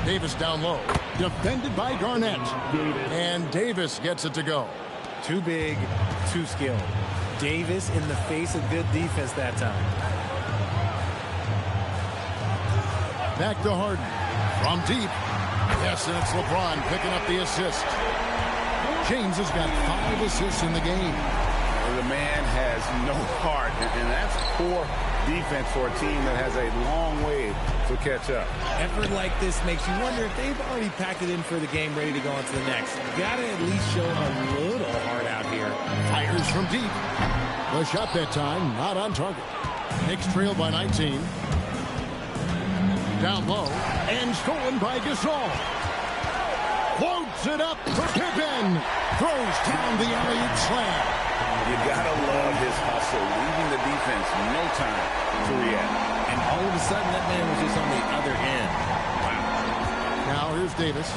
Davis down low. Defended by Garnett. And Davis gets it to go. Too big, too skilled. Davis in the face of good defense that time. Back to Harden. From deep. Yes, and it's LeBron picking up the assist. James has got 5 assists in the game. The man has no heart, and that's poor defense for a team that has a long way to catch up. Effort like this makes you wonder if they've already packed it in for the game, ready to go on to the next. Got to at least show a little heart out here. Fires from deep. The shot that time, not on target. Knicks trail by 19. Down low, and stolen by Gasol. Floats it up for Pippen. Throws down the alley-oop slam. You gotta love his hustle, leaving the defense no time to react. And all of a sudden, that man was just on the other end. Wow. Now here's Davis.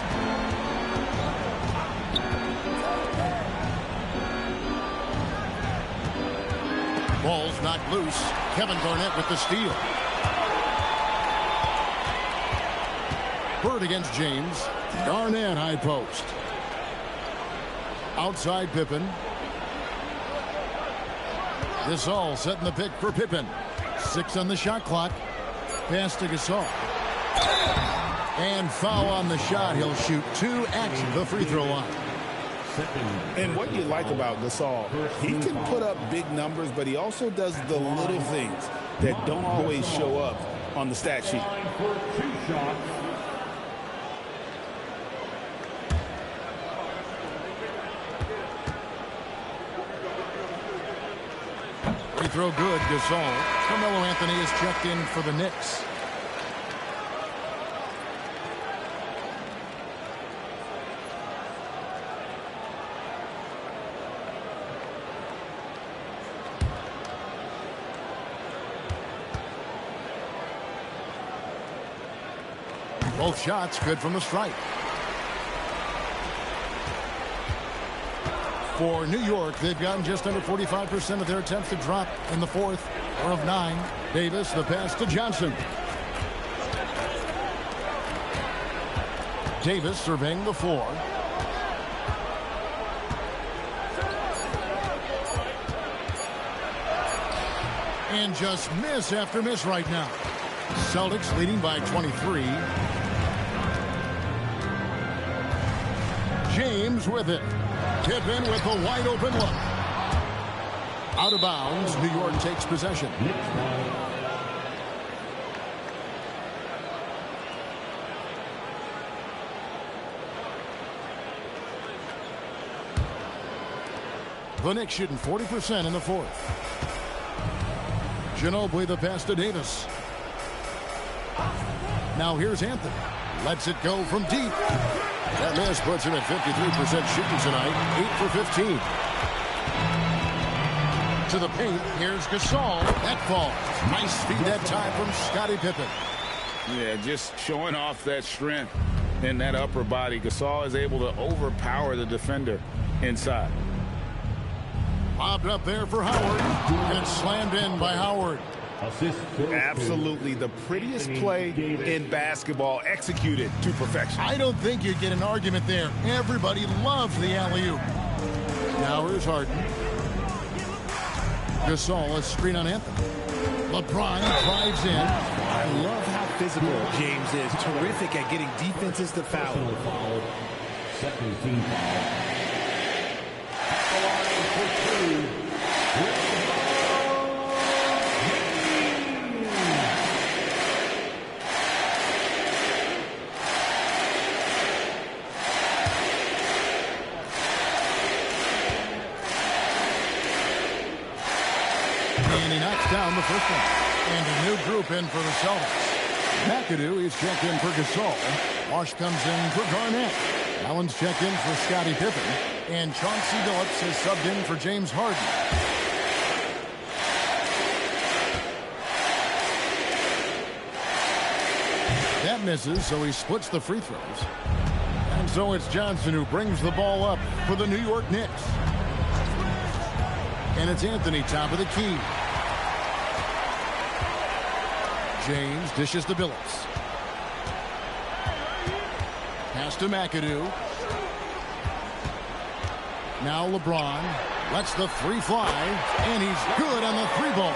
Ball's knocked loose. Kevin Garnett with the steal. Bird against James. Garnett high post. Outside Pippen. Gasol setting the pick for Pippen. 6 on the shot clock. Pass to Gasol. And foul on the shot. He'll shoot 2 at the free throw line. And what you like about Gasol, he can put up big numbers, but he also does the little things that don't always show up on the stat sheet. Free throw good, Gasol. Carmelo Anthony is checked in for the Knicks. Both shots good from the stripe. For New York, they've gotten just under 45% of their attempts to drop in the fourth, 4 of 9. Davis, the pass to Johnson. Davis surveying the floor. And just miss after miss right now. Celtics leading by 23. James with it. Pippen with a wide open look. Out of bounds. New York takes possession. The Knicks shooting 40% in the fourth. Ginobili the pass to Davis. Now here's Anthony. Lets it go from deep. That miss puts him at 53% shooting tonight. 8 for 15. To the paint. Here's Gasol. That falls. Nice feed that time from Scottie Pippen. Yeah, just showing off that strength in that upper body. Gasol is able to overpower the defender inside. Lobbed up there for Howard. And slammed in by Howard. Absolutely the prettiest play in basketball, executed to perfection. I don't think you'd get an argument there. Everybody loves the alley-oop. Now here's Harden. Gasol, a screen on Anthony. LeBron drives in. I love how physical James is. Terrific at getting defenses to foul. Second team foul. And he knocks down the first one. And a new group in for the Celtics. McAdoo is checked in for Gasol. Wash comes in for Garnett. Allen's checked in for Scottie Pippen. And Chauncey Billups is subbed in for James Harden. That misses, so he splits the free throws. And so it's Johnson who brings the ball up for the New York Knicks. And it's Anthony, top of the key. James dishes to Billups. Pass to McAdoo. Now LeBron lets the three fly, and he's good on the three ball.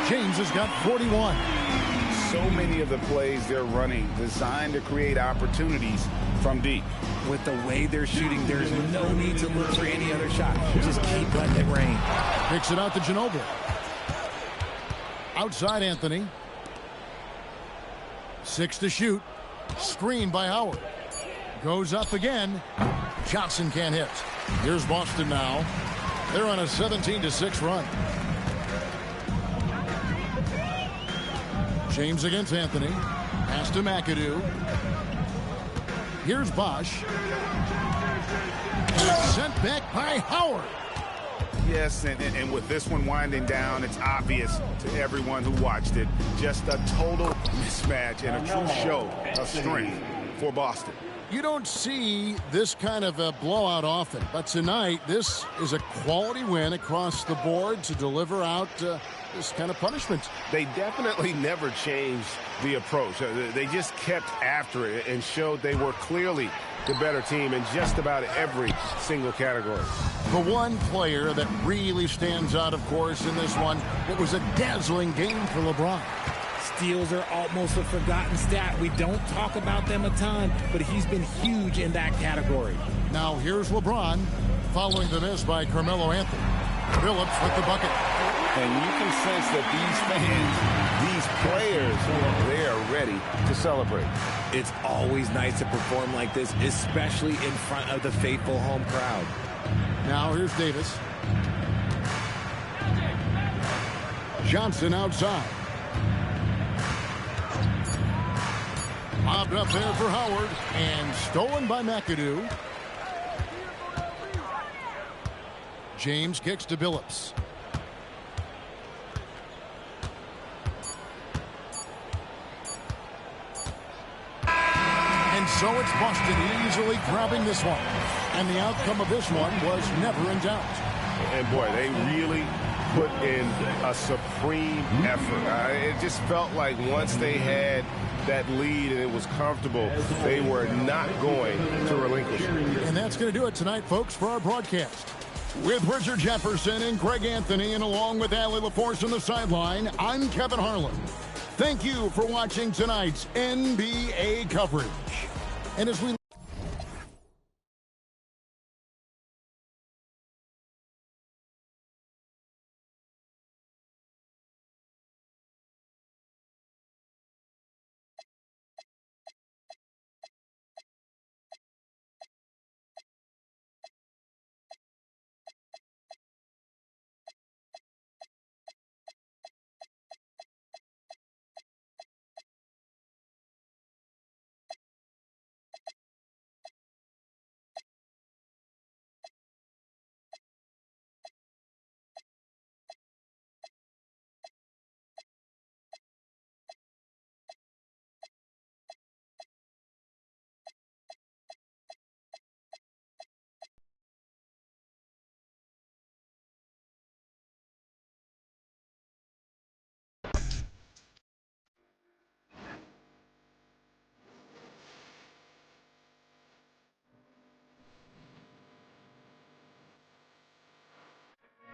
James has got 41. So many of the plays they're running designed to create opportunities from deep. With the way they're shooting, there's no need to look for any other shot. Just keep letting it rain. Picks it out to Ginobili. Outside Anthony. 6 to shoot. Screen by Howard. Goes up again. Johnson can't hit. Here's Boston now. They're on a 17-6 run. James against Anthony. Pass to McAdoo. Here's Bosch. Sent back by Howard. Yes, and with this one winding down, it's obvious to everyone who watched it. Just a total mismatch and a true show of strength for Boston. You don't see this kind of a blowout often, but tonight this is a quality win across the board to deliver out this kind of punishment. They definitely never changed the approach. They just kept after it and showed they were clearly the better team in just about every single category. The one player that really stands out, of course, in this one, it was a dazzling game for LeBron. Steals are almost a forgotten stat. We don't talk about them a ton, but he's been huge in that category. Now here's LeBron following the miss by Carmelo Anthony. Phillips with the bucket. And you can sense that these players, they are ready to celebrate. It's always nice to perform like this, especially in front of the faithful home crowd. Now here's Davis. Johnson outside. Lobbed up there for Howard and stolen by McAdoo. James kicks to Billups. And so it's Boston easily grabbing this one. And the outcome of this one was never in doubt. And boy, they really put in a supreme effort. It just felt like once they had that lead and it was comfortable, they were not going to relinquish it. And that's going to do it tonight, folks, for our broadcast. With Richard Jefferson and Greg Anthony, and along with Allie LaForce on the sideline, I'm Kevin Harlan. Thank you for watching tonight's NBA coverage. And as we